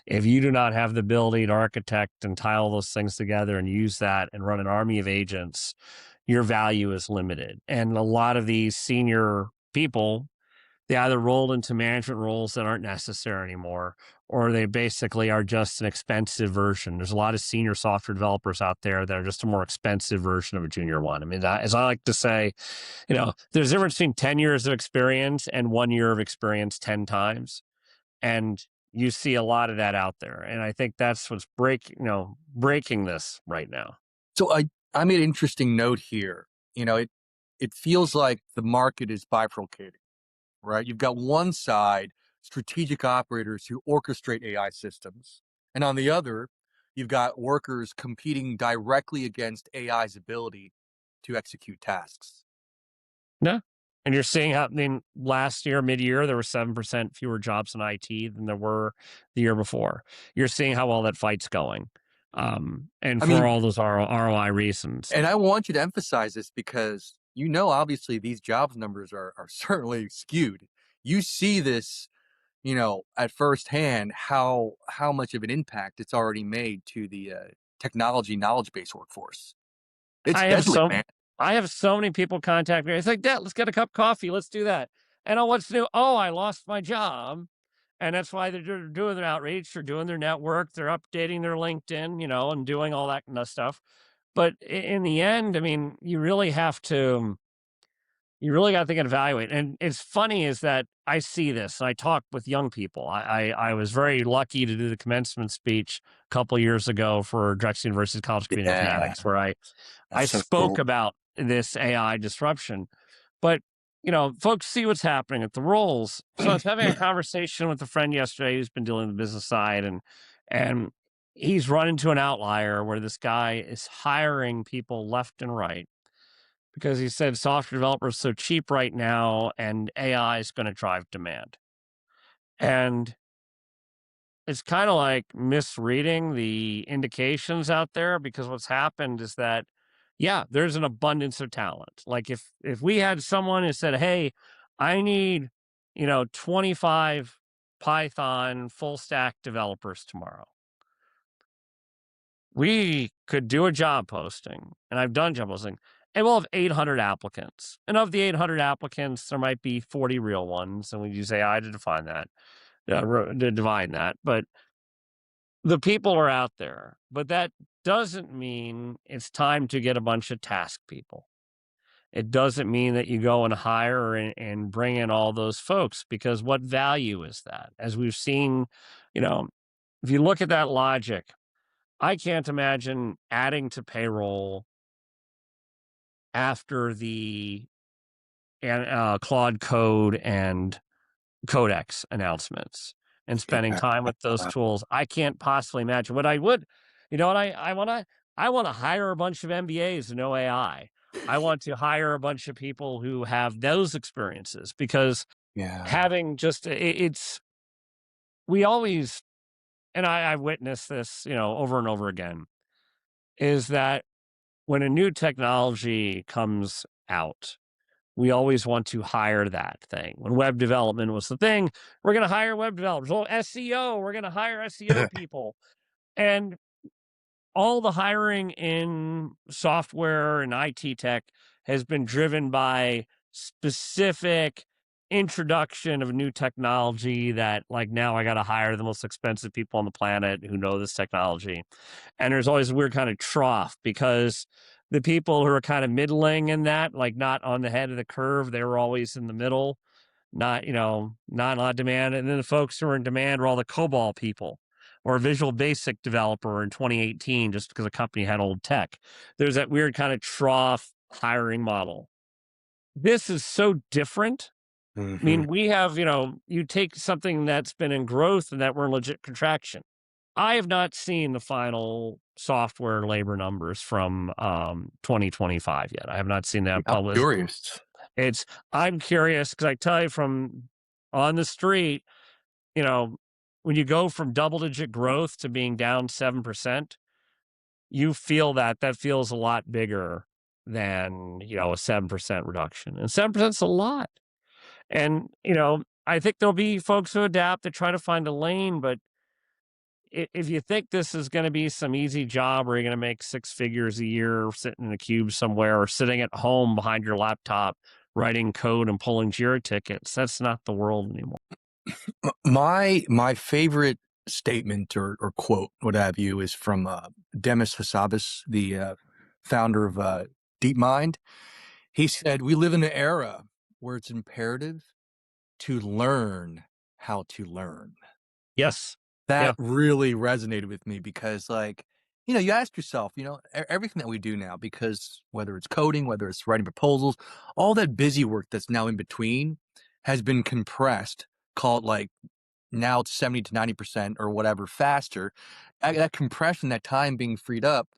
If you do not have the ability to architect and tie all those things together and use that and run an army of agents, your value is limited. And a lot of these senior people, they either rolled into management roles that aren't necessary anymore, or they basically are just an expensive version. There's a lot of senior software developers out there that are just a more expensive version of a junior one. I mean, as I like to say, there's a difference between 10 years of experience and 1 year of experience 10 times. And you see a lot of that out there. And I think that's what's breaking this right now. so I made an interesting note here. It feels like the market is bifurcating, right? You've got one side, strategic operators who orchestrate AI systems, and on the other, you've got workers competing directly against AI's ability to execute tasks. Yeah. And you're seeing how, I mean, last year, mid-year, there were 7% fewer jobs in IT than there were the year before. You're seeing how well that fight's going. And I for mean, all those ROI reasons. and I want you to emphasize this because obviously these jobs numbers are certainly skewed. You see this, at first hand how much of an impact it's already made to the technology knowledge base workforce. It's I have deadly, so man. I have so many people contact me. It's like, "Dad, let's get a cup of coffee. Let's do that." And, "Oh, what's new?" "Oh, I lost my job." And that's why they're doing their outreach, they're doing their network, they're updating their LinkedIn, and doing all that kind of stuff. But in the end, I mean, you really got to think and evaluate. And it's funny is that I see this. I talk with young people. I was very lucky to do the commencement speech a couple years ago for Drexel University College of Computing Yeah, Informatics, where I that's so spoke cool. about this AI disruption. But folks see what's happening at the roles. So I was having a conversation with a friend yesterday who's been dealing with the business side, and he's run into an outlier where this guy is hiring people left and right because he said software developers are so cheap right now and AI is going to drive demand. And it's kind of like misreading the indications out there because what's happened is that, yeah, there's an abundance of talent. Like if we had someone who said, "Hey, I need, 25 Python full stack developers tomorrow," we could do a job posting, and I've done job posting, and we'll have 800 applicants. And of the 800 applicants, there might be 40 real ones, and we use AI to define that, to divine that. But the people are out there, but that doesn't mean it's time to get a bunch of task people. It doesn't mean that you go and hire and bring in all those folks, because what value is that? As we've seen, you know, if you look at that logic, I can't imagine adding to payroll after the Claude Code and Codex announcements and spending Yeah. time with those tools. I can't possibly imagine what I would. You know what I want to hire a bunch of MBAs to know AI. I want to hire a bunch of people who have those experiences, because Yeah. having just it's we always, and I've witnessed this, over and over again, is that when a new technology comes out, we always want to hire that thing. When web development was the thing, we're going to hire web developers. Oh, SEO, we're going to hire SEO people. And all the hiring in software and IT tech has been driven by specific introduction of new technology, that, like, now I got to hire the most expensive people on the planet who know this technology. And there's always a weird kind of trough, because the people who are kind of middling in that, like, not on the head of the curve, they were always in the middle, not a lot of demand. And then the folks who are in demand were all the COBOL people or a Visual Basic developer in 2018, just because a company had old tech. There's that weird kind of trough hiring model. This is so different. I Hmm. mean, we have, you take something that's been in growth and that we're in legit contraction. I have not seen the final software labor numbers from 2025 yet. I have not seen that I'm published. curious. It's I'm curious, because I tell you, from on the street, you know, when you go from double digit growth to being down 7%, you feel that feels a lot bigger than, a 7% reduction. And 7% is a lot. And, I think there'll be folks who adapt to try to find a lane, but if you think this is going to be some easy job where you're going to make six figures a year sitting in a cube somewhere, or sitting at home behind your laptop writing code and pulling Jira tickets, that's not the world anymore. My favorite statement or quote, what have you, is from Demis Hassabis, the founder of DeepMind. He said, "We live in an era where it's imperative to learn how to learn." Yes. That Yeah. really resonated with me because, like, you ask yourself, everything that we do now, because whether it's coding, whether it's writing proposals, all that busy work that's now in between has been compressed, call it like now it's 70 to 90% or whatever faster. That compression, that time being freed up.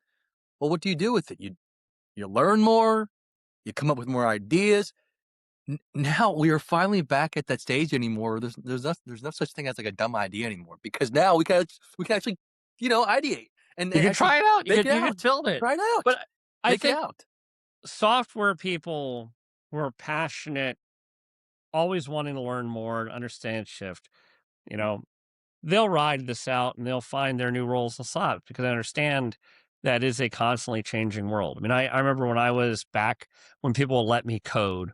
Well, what do you do with it? You learn more, you come up with more ideas. Now we are finally back at that stage anymore. There's no such thing as like a dumb idea anymore, because now we can actually ideate You and can actually try it out. You make could it you could out, build it. try it out, But I make it think out. software people who are passionate, always wanting to learn more, understand shift, you know, they'll ride this out and they'll find their new roles to solve, because I understand that is a constantly changing world. I mean, I remember when I was back, when people would let me code,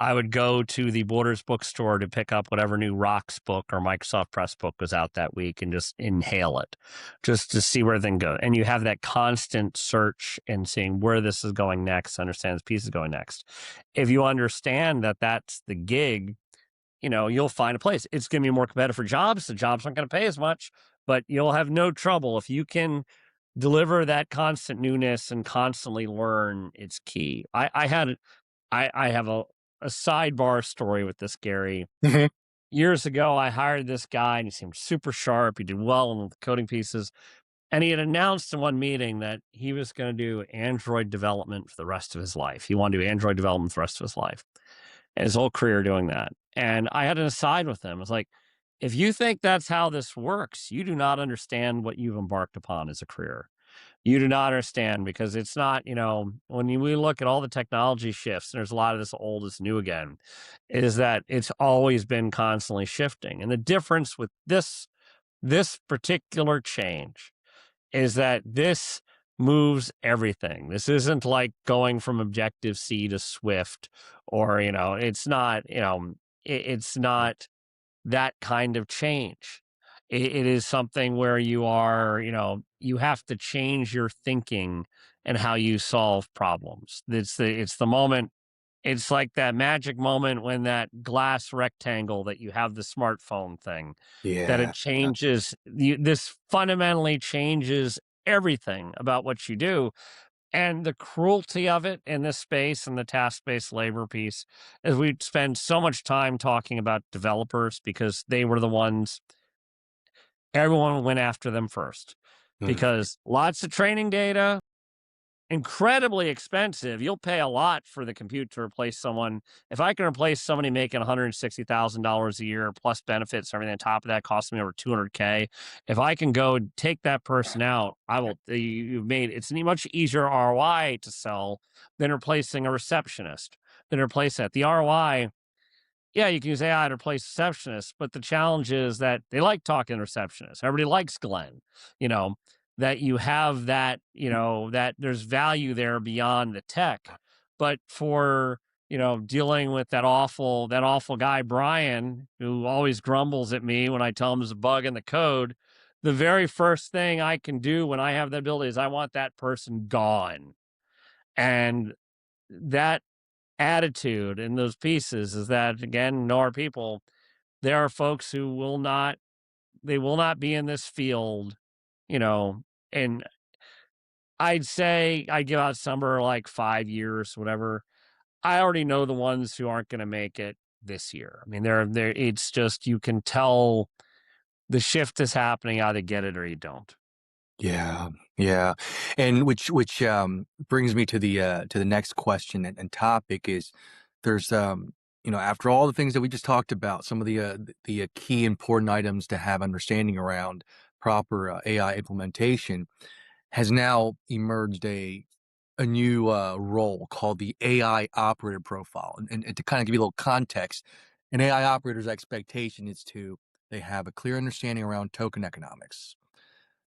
I would go to the Borders bookstore to pick up whatever new Rocks book or Microsoft Press book was out that week and just inhale it, just to see where things go. And you have that constant search and seeing where this is going next, understand this piece is going next. If you understand that that's the gig, you'll find a place. It's going to be more competitive for jobs. The jobs aren't going to pay as much, but you'll have no trouble if you can deliver that constant newness and constantly learn. It's key. I have a sidebar story with this, Gary. Mhm. Years ago, I hired this guy and he seemed super sharp. He did well in the coding pieces. And he had announced in one meeting that he was going to do Android development for the rest of his life. He wanted to do Android development for the rest of his life and his whole career doing that. And I had an aside with him. I was like, if you think that's how this works, you do not understand what you've embarked upon as a career. You do not understand, because it's not, we look at all the technology shifts, and there's a lot of this old is new again, is that it's always been constantly shifting. And the difference with this particular change is that this moves everything. This isn't like going from Objective C to Swift, or, it's not that kind of change. It is something where you are, you have to change your thinking and how you solve problems. It's the moment. It's like that magic moment when that glass rectangle that you have the smartphone thing, that Yeah. it changes you this fundamentally changes everything about what you do, and the cruelty of it in this space and the task-based labor piece is we spend so much time talking about developers because they were the ones everyone went after them first, Mm. because lots of training data, incredibly expensive. You'll pay a lot for the compute to replace someone. If I can replace somebody making $160,000 a year plus benefits, everything on top of that costs me over 200K. If I can go take that person out, I will. You've made it's a much easier ROI to sell than replacing a receptionist. Than replace that. The ROI, yeah, you can use AI to replace receptionists, but the challenge is that they like talking to receptionists. Everybody likes Glenn, you know, that you have that, that there's value there beyond the tech. But for, dealing with that awful guy, Brian, who always grumbles at me when I tell him there's a bug in the code, the very first thing I can do when I have that ability is I want that person gone. And that attitude in those pieces is that, again, know our people. There are folks who will not be in this field, you know, and I'd say I give out somewhere like 5 years, whatever. I already know the ones who aren't going to make it this year. I mean, they're, it's just, you can tell the shift is happening. Either get it or you don't. Yeah, yeah, and which brings me to the next question and topic is there's after all the things that we just talked about, some of the key important items to have understanding around proper AI implementation has now emerged a new role called the AI operator profile, and to kind of give you a little context, an AI operator's expectation is to they have a clear understanding around token economics,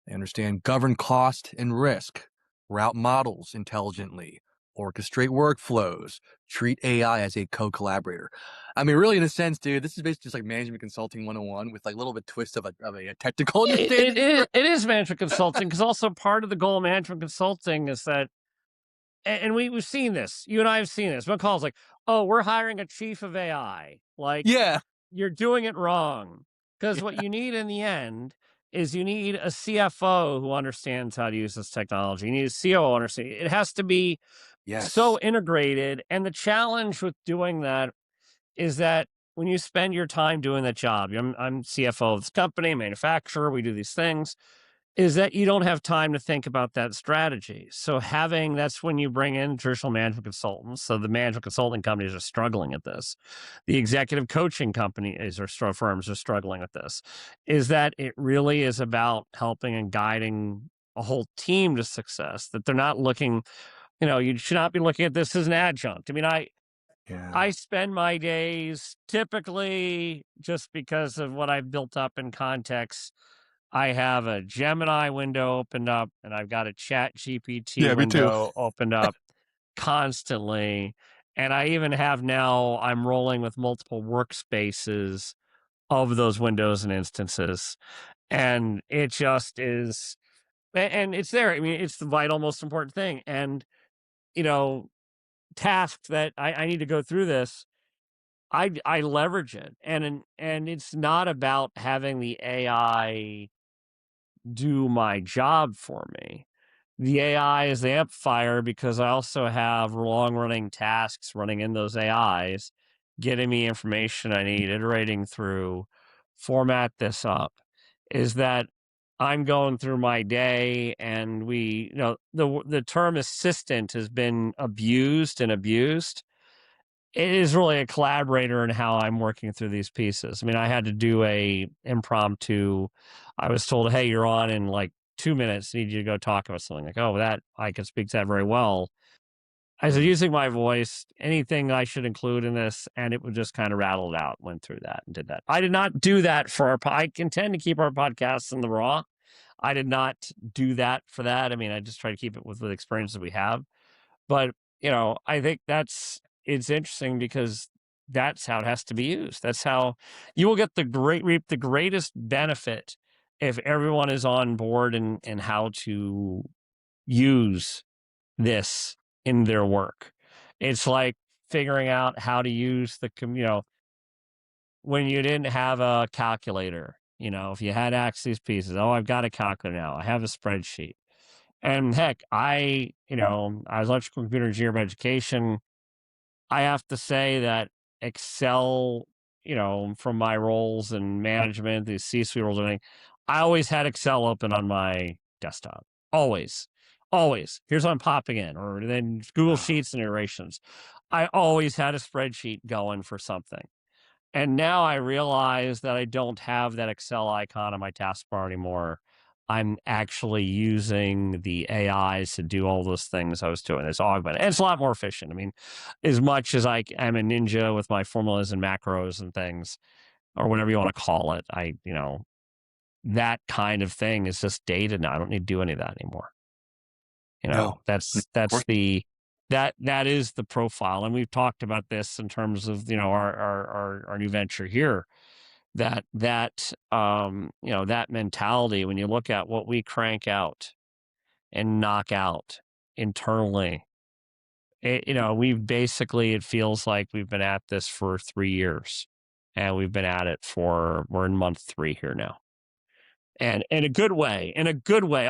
they understand govern cost and risk, route models intelligently, orchestrate workflows, treat AI as a co-collaborator. I mean, really, in a sense, dude, this is basically just like management consulting 101 with like a little bit twist of a technical It, it, understanding. it, it is management consulting because also part of the goal of management consulting is that, and we've seen this. You and I have seen this. One calls like, "Oh, we're hiring a chief of AI." Like, Yeah, you're doing it wrong. Because what yeah, you need in the end is you need a CFO who understands how to use this technology. You need a COO understand. It has to be so yes, integrated. And the challenge with doing that is that when you spend your time doing that job, I'm CFO of this company, manufacturer, we do these things, is that you don't have time to think about that strategy. So that's when you bring in traditional management consultants. So the management consulting companies are struggling at this. The executive coaching companies firms are struggling with this. Is that it really is about helping and guiding a whole team to success, that they're not looking, you should not be looking at this as an adjunct. I mean, yeah. I spend my days typically, just because of what I've built up in context, I have a Gemini window opened up and I've got a Chat GPT Yeah, me too. window opened up constantly. And I even have now, I'm rolling with multiple workspaces of those windows and instances. And it just is, and it's there. I mean, it's the vital, most important thing. And, you know, tasks that I need to go through this, I leverage it. And it's not about having the AI do my job for me. The AI is the amplifier because I also have long running tasks running in those AIs, getting me information I need, iterating through, format this up. Is that I'm going through my day and the term assistant has been abused and abused. It is really a collaborator in how I'm working through these pieces. I mean, I had to do a impromptu. I was told, "Hey, you're on in like 2 minutes. Need you to go talk about something." Like, "Oh, that I can speak to that very well." I said, Mm, using my voice, anything I should include in this, and it would just kind of rattle it out. Went through that and did that. I did not do that for I intend to keep our podcasts in the raw. I did not do that for that. I mean, I just try to keep it with the experiences we have. But, I think it's interesting because that's how it has to be used. That's how you will reap the greatest benefit if everyone is on board and how to use this in their work. It's like figuring out how to use when you didn't have a calculator, if you had access to these pieces, oh, I've got a calculator now. I have a spreadsheet. And heck, I was electrical computer engineer by education. I have to say that Excel, from my roles in management, these C-suite roles, and everything, I always had Excel open on my desktop. Always, always. Here's what I'm popping in, or then Google Ah, Sheets and iterations. I always had a spreadsheet going for something. And now I realize that I don't have that Excel icon on my taskbar anymore. I'm actually using the AIs to do all those things I was doing. It's augmented. And it's a lot more efficient. I mean, as much as am a ninja with my formulas and macros and things, or whatever you want to call it, that kind of thing is just dated now. I don't need to do any of that anymore. no, of That's course. that is the profile. And we've talked about this in terms of, our new venture here, that mentality, when you look at what we crank out and knock out internally, we've basically, it feels like we've been at this for 3 years, and we've been at it we're in month 3 here now, and in a good way,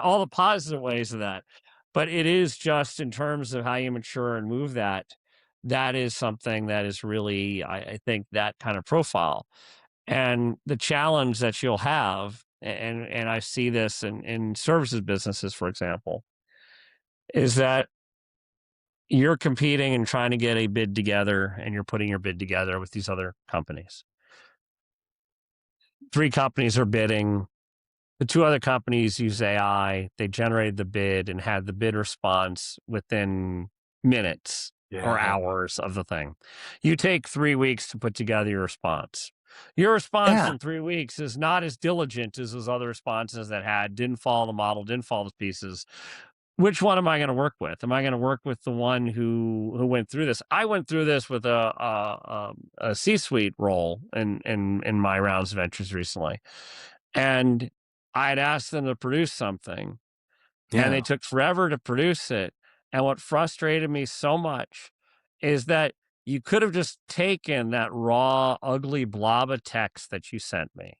all the positive ways of that. But it is just in terms of how you mature and move that is something that is really, I think, that kind of profile. And the challenge that you'll have, and I see this in services businesses, for example, is that you're competing and trying to get a bid together, and you're putting your bid together with these other companies. 3 companies are bidding. The 2 other companies use AI. They generated the bid and had the bid response within minutes or Yeah. hours of the thing. You take 3 weeks to put together your response. Your response Yeah. in 3 weeks is not as diligent as those other responses that didn't follow the model, didn't follow the pieces. Which one am I going to work with? Am I going to work with the one who went through this? I went through this with a C-suite role in my rounds of ventures recently, and I'd asked them to produce something, and they Yeah. took forever to produce it. And what frustrated me so much is that you could have just taken that raw, ugly blob of text that you sent me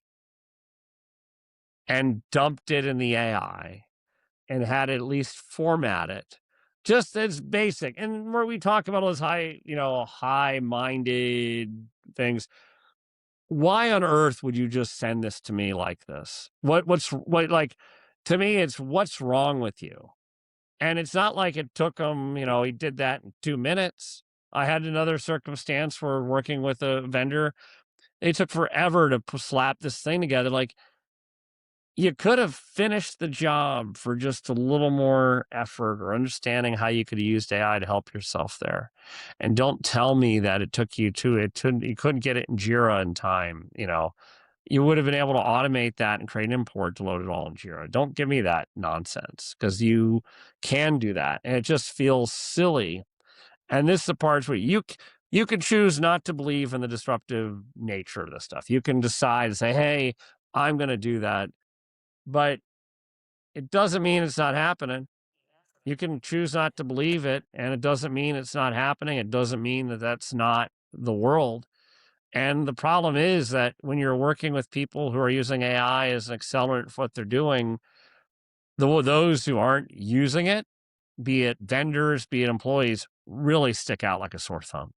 and dumped it in the AI and had it at least format it just as basic. And where we talk about all those high-minded things, why on earth would you just send this to me like this? Like, to me, it's what's wrong with you? And it's not like it took him, he did that in 2 minutes. I had another circumstance where working with a vendor, they took forever to slap this thing together. Like, you could have finished the job for just a little more effort or understanding how you could have used AI to help yourself there. And don't tell me that it took you you couldn't get it in Jira in time. You would have been able to automate that and create an import to load it all in Jira. Don't give me that nonsense, because you can do that. And it just feels silly. And this is the part where you can choose not to believe in the disruptive nature of this stuff. You can decide to say, hey, I'm going to do that. But it doesn't mean it's not happening. You can choose not to believe it, and it doesn't mean it's not happening. It doesn't mean that that's not the world. And the problem is that when you're working with people who are using AI as an accelerant for what they're doing, those who aren't using it, be it vendors, be it employees, really stick out like a sore thumb.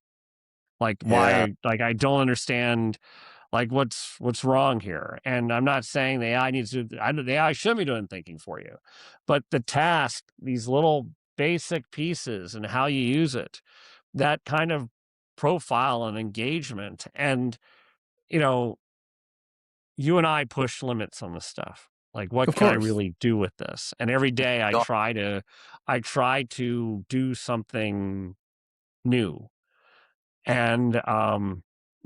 Like, Yeah. why? Like, I don't understand. Like, what's wrong here? And I'm not saying the AI needs to. The AI shouldn't be doing thinking for you, but the task, these little basic pieces, and how you use it, that kind of profile and engagement, and you know, you and I push limits on this stuff. Like, what Of can I course. really do with this? And every day Yeah. I try to do something new. And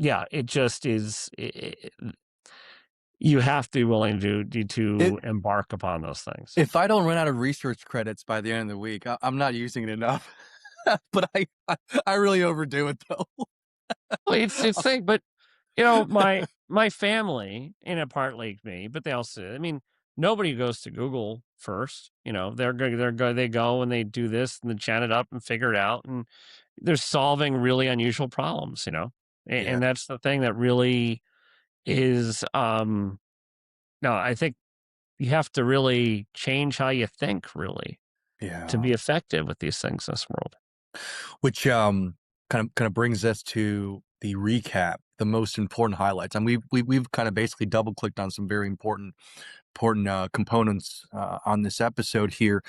yeah, it just is. You have to be willing It to embark upon those things. if I don't run out of research credits by the end of the week, I'm not using it enough. But I really overdo it though. Well, it's thing, but my family, in a part like me, but they also, I mean, nobody goes to Google first. They go and they do this and then chat it up and figure it out, they're solving really unusual problems, Yeah. and that's the thing that really is, no, I think you have to really change how you think, really, to Yeah. be effective with these things in this world. Which kind of brings us to the recap, the most important highlights. And we've kind of basically double clicked on some very important components on this episode here.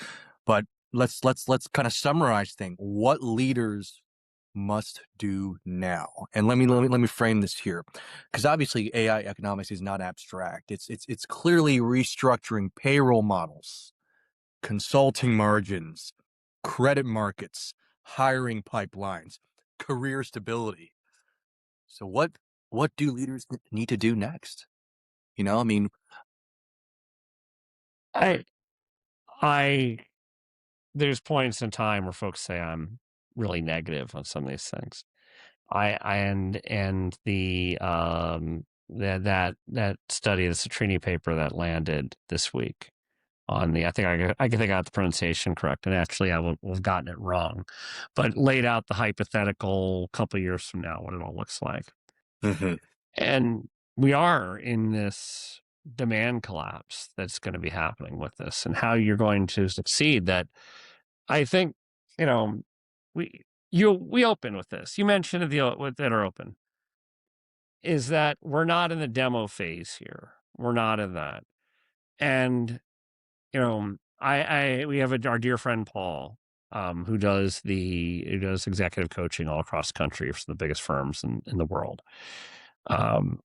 But let's kind of summarize things. What leaders must do now? And let me frame this here, because obviously AI economics is not abstract. It's clearly restructuring payroll models, consulting margins, credit markets, hiring pipelines, career stability. So what do leaders need to do next? I mean, I I there's points in time where folks say I'm really negative on some of these things. I and the that study, the Citrini paper that landed this week on the, I think I got the pronunciation correct, and actually I will have gotten it wrong, but laid out the hypothetical couple years from now what it all looks like. mhm, And we are in this demand collapse that's going to be happening with this, and how you're going to succeed. That I think, you know, we open with this. You mentioned that are open is that we're not in the demo phase here. We're not in that. And, we have our dear friend Paul, who does executive coaching all across the country for the biggest firms in the world. Um,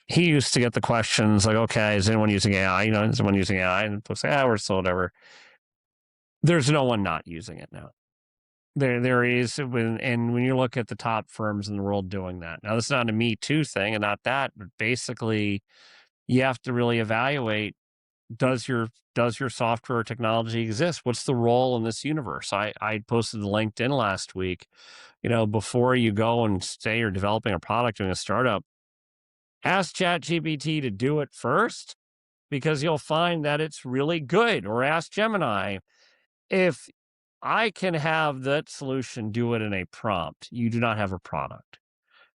he used to get the questions like, okay, is anyone using AI? Is anyone using AI? And people say, we're still whatever. There's no one not using it now. There is when you look at the top firms in the world doing that. Now, this is not a Me Too thing and not that, but basically you have to really evaluate, does your software or technology exist? What's the role in this universe? I posted to LinkedIn last week, before you go and say you're developing a product in a startup, ask ChatGPT to do it first, because you'll find that it's really good. Or ask Gemini. If I can have that solution do it in a prompt, you do not have a product.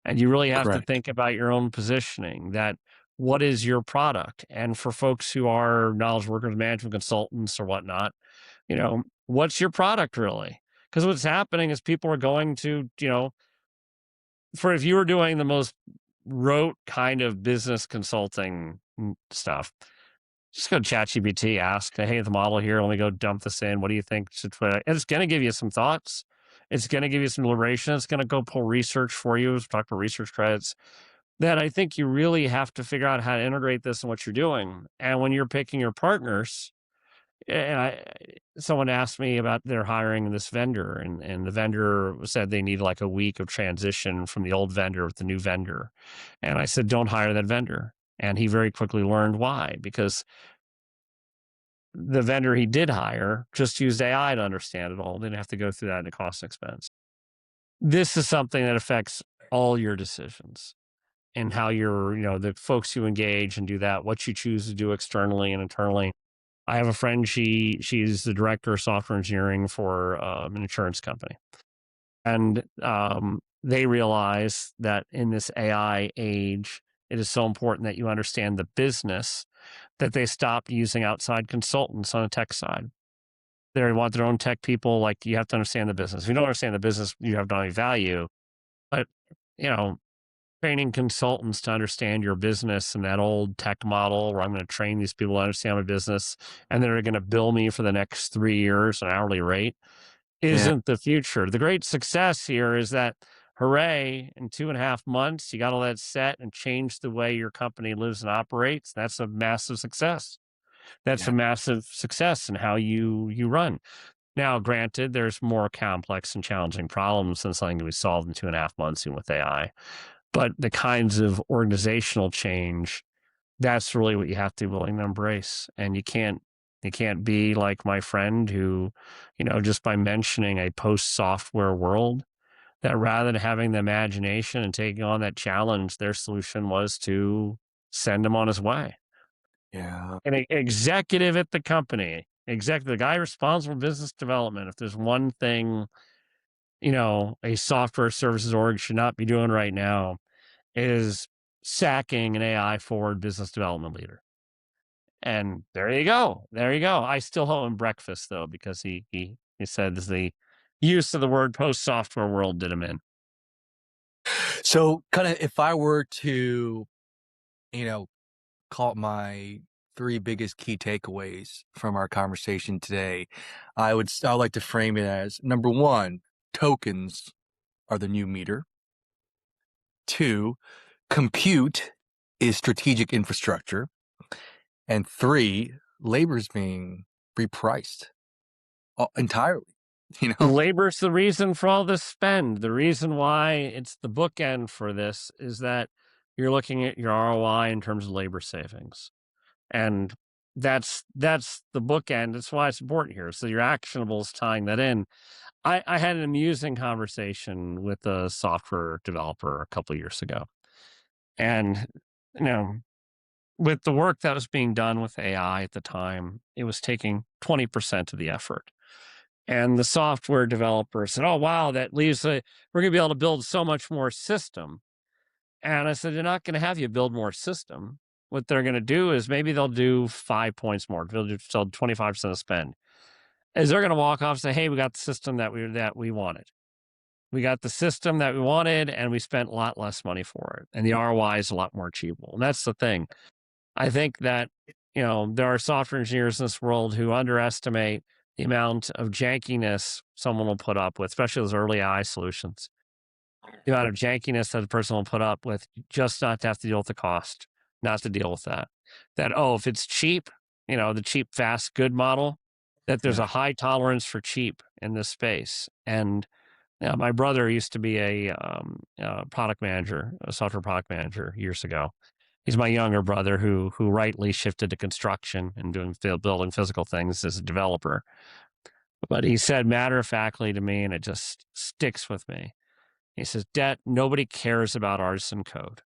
And you really have to correct. think about your own positioning, that what is your product? And for folks who are knowledge workers, management consultants or whatnot, what's your product really? Because what's happening is people are going to, for if you were doing the most rote kind of business consulting stuff, just go to ChatGPT, ask, hey, the model here, let me go dump this in. What do you think? And it's going to give you some thoughts. It's going to give you some liberation. It's going to go pull research for you, talk about research credits. That I think you really have to figure out how to integrate this in what you're doing. And when you're picking your partners, and someone asked me about their hiring this vendor, and the vendor said they need like a week of transition from the old vendor with the new vendor. And I said, don't hire that vendor. And he very quickly learned why, because the vendor he did hire just used AI to understand it all. Didn't have to go through that in a cost expense. This is something that affects all your decisions and how the folks you engage and do that, what you choose to do externally and internally. I have a friend, she's the director of software engineering for an insurance company. And they realize that in this AI age, it is so important that you understand the business, that they stopped using outside consultants on the tech side. They want their own tech people. Like, you have to understand the business. If you don't understand the business, you have no value. But, you know, training consultants to understand your business and that old tech model where I'm going to train these people to understand my business and they're going to bill me for the next 3 years an hourly rate Yeah. isn't the future. The great success here is that, hooray, in 2.5 months, you got all that set and changed the way your company lives and operates. That's a massive success. That's a Yeah. massive success in how you run. Now, granted, there's more complex and challenging problems than something that we solved in 2.5 months even with AI. But the kinds of organizational change, that's really what you have to be willing to embrace. And you can't be like my friend who, just by mentioning a post software world, that rather than having the imagination and taking on that challenge, their solution was to send him on his way. Yeah. An executive at the company, the guy responsible for business development. If there's one thing a software services org should not be doing right now is sacking an AI forward business development leader. And there you go. There you go. I still owe him breakfast though, because he said the use of the word post software world did him in. So, kind of, if I were to, you know, call it my three biggest key takeaways from our conversation today, I would like to frame it as number one, tokens are the new meter. Two, compute is strategic infrastructure. And three, labor is being repriced entirely, you know? Labor's the reason for all this spend. The reason why it's the bookend for this is that you're looking at your ROI in terms of labor savings. And that's the bookend. That's why it's important here. So your actionables tying that in. I had an amusing conversation with a software developer a couple of years ago. And, you know, with the work that was being done with AI at the time, it was taking 20% of the effort. And the software developer said, "Oh, wow, that leaves we're going to be able to build so much more system." And I said, "They're not going to have you build more system. What they're going to do is maybe they'll do 5 points more. They'll do 25% of spend. Is they're going to walk off and say, 'Hey, we got the system that we wanted. We got the system that we wanted, and we spent a lot less money for it, and the ROI is a lot more achievable.'" And that's the thing. I think that, there are software engineers in this world who underestimate the amount of jankiness someone will put up with, especially those early AI solutions. The amount of jankiness that a person will put up with just not to have to deal with the cost, not to deal with that. That, oh, if it's cheap, the cheap, fast, good model, that there's Yeah. a high tolerance for cheap in this space. And my brother used to be a product manager, a software product manager years ago. He's my younger brother who rightly shifted to construction and building physical things as a developer. But he said matter of factly to me, and it just sticks with me. He says, "Det, nobody cares about artisan code."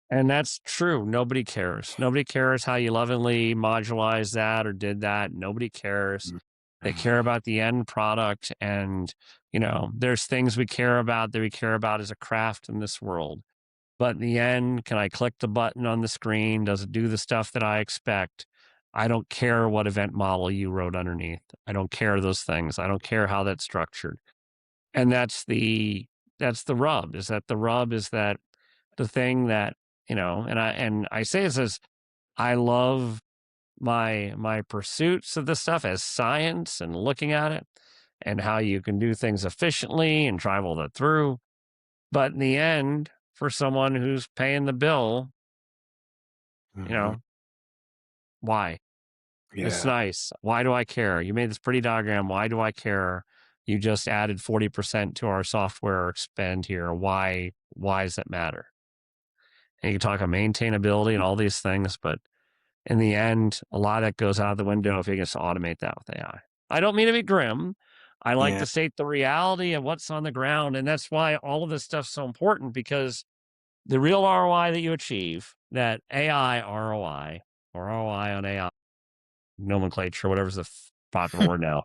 And that's true. Nobody cares. Nobody cares how you lovingly modularize that or did that. Nobody cares. They care about the end product. And, there's things we care about that we care about as a craft in this world. But in the end, can I click the button on the screen? Does it do the stuff that I expect? I don't care what event model you wrote underneath. I don't care those things. I don't care how that's structured. And that's the rub. Is that the thing that, and I say this as I love my pursuits of this stuff as science and looking at it and how you can do things efficiently and drive all that through. But in the end, for someone who's paying the bill, you Mhm. know, why? It's Yeah. nice. Why do I care? You made this pretty diagram. Why do I care? You just added 40% to our software spend here. Why does that matter? And you can talk about maintainability and all these things, but in the end, a lot of that goes out the window if you can just automate that with AI. I don't mean to be grim. I like Yeah. to state the reality of what's on the ground. And that's why all of this stuff's so important, because the real ROI that you achieve, that AI ROI or ROI on AI nomenclature, whatever's the popular word now,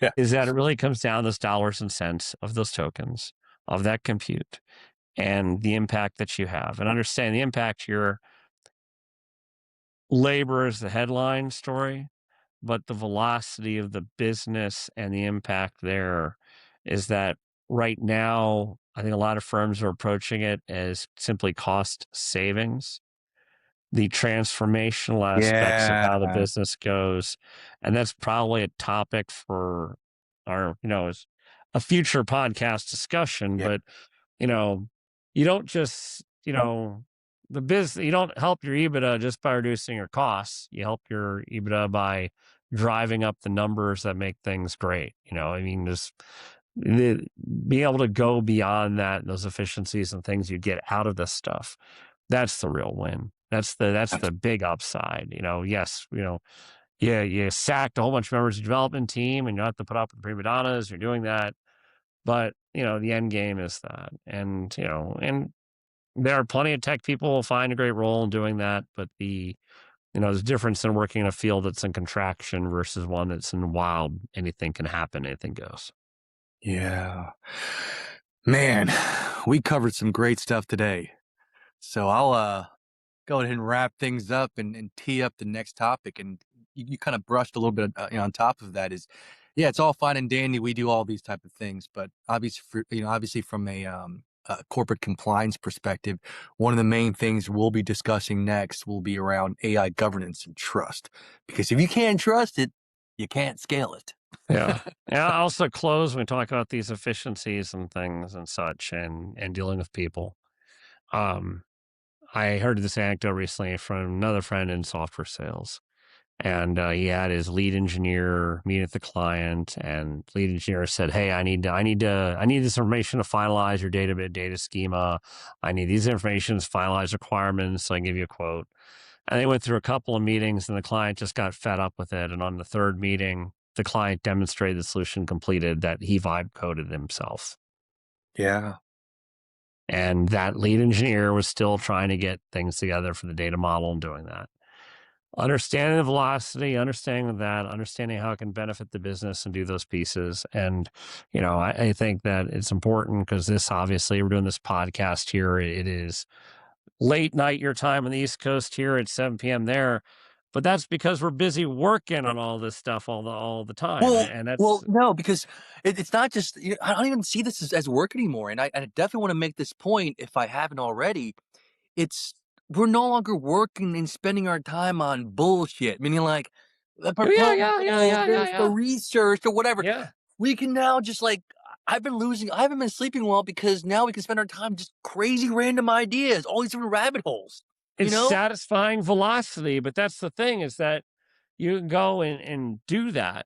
Yeah. is that it really comes down to those dollars and cents of those tokens, of that compute, and the impact that you have. And understand the impact your labor is the headline story, but the velocity of the business and the impact there is that right now, I think a lot of firms are approaching it as simply cost savings, the transformational aspects of Yeah. how the business goes. And that's probably a topic for our, as a future podcast discussion. Yeah. But, you know, you don't just, you don't help your EBITDA just by reducing your costs. You help your EBITDA by driving up the numbers that make things great. I mean, just being able to go beyond that, those efficiencies and things you get out of this stuff, that's the real win. That's the big upside. Yes, yeah, you sacked a whole bunch of members of the development team and you have to put up with prima donnas, you're doing that. But, the end game is that. And there are plenty of tech people who will find a great role in doing that. But there's a difference in working in a field that's in contraction versus one that's in wild. Anything can happen, anything goes. Yeah. Man, we covered some great stuff today. So I'll go ahead and wrap things up and tee up the next topic. And you kind of brushed a little bit on top of that is, yeah, it's all fine and dandy. We do all these type of things, but obviously from a corporate compliance perspective, one of the main things we'll be discussing next will be around AI governance and trust. Because if you can't trust it, you can't scale it. Yeah. And I also close when we talk about these efficiencies and things and such and dealing with people. Um, I heard this anecdote recently from another friend in software sales. And he had his lead engineer meet with the client, and lead engineer said, "Hey, I need this information to finalize your data schema. I need these information to finalize requirements, so I can give you a quote." And they went through a couple of meetings, and the client just got fed up with it. And on the third meeting, the client demonstrated the solution completed that he vibe coded himself. Yeah. And that lead engineer was still trying to get things together for the data model and doing that. Understanding the velocity, understanding that, understanding how it can benefit the business and do those pieces. And, I think that it's important because this obviously we're doing this podcast here. It is late night your time on the East Coast here at 7 p.m. there. But that's because we're busy working on all this stuff all the time. Well, And well, that's no, because it's not just I don't even see this as work anymore, and I definitely want to make this point if I haven't already. It's we're no longer working and spending our time on bullshit, meaning like the oh yeah, yeah, yeah, proposal, yeah, yeah, this, the yeah. research, or whatever. Yeah. We can now just like I haven't been sleeping well because now we can spend our time just crazy random ideas, all these different rabbit holes. You It's know? satisfying velocity, but that's the thing is that you can go and do that.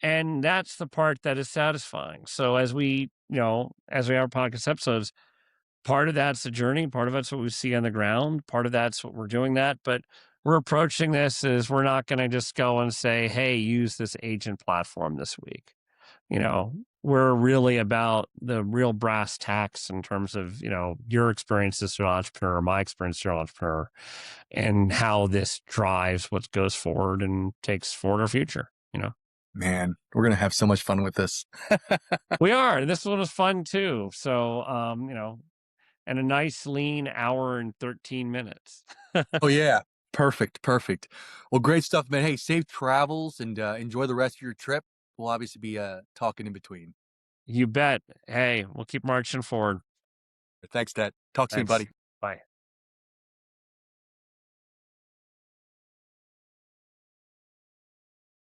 And that's the part that is satisfying. So as we have podcast episodes, part of that's the journey, part of that's what we see on the ground, part of that's what we're doing that. But we're approaching this as we're not going to just go and say, hey, use this agent platform this week. You know, we're really about the real brass tacks in terms of, your experience as an entrepreneur, my experience as an entrepreneur, and how this drives what goes forward and takes forward our future. Man, we're gonna have so much fun with this. We are. And this one was fun too. So, and a nice lean hour and 13 minutes. Oh yeah. Perfect, perfect. Well, great stuff, man. Hey, safe travels and enjoy the rest of your trip. We'll obviously be talking in between. You bet. Hey, we'll keep marching forward. Thanks, Dad. Talk soon, Thanks. buddy.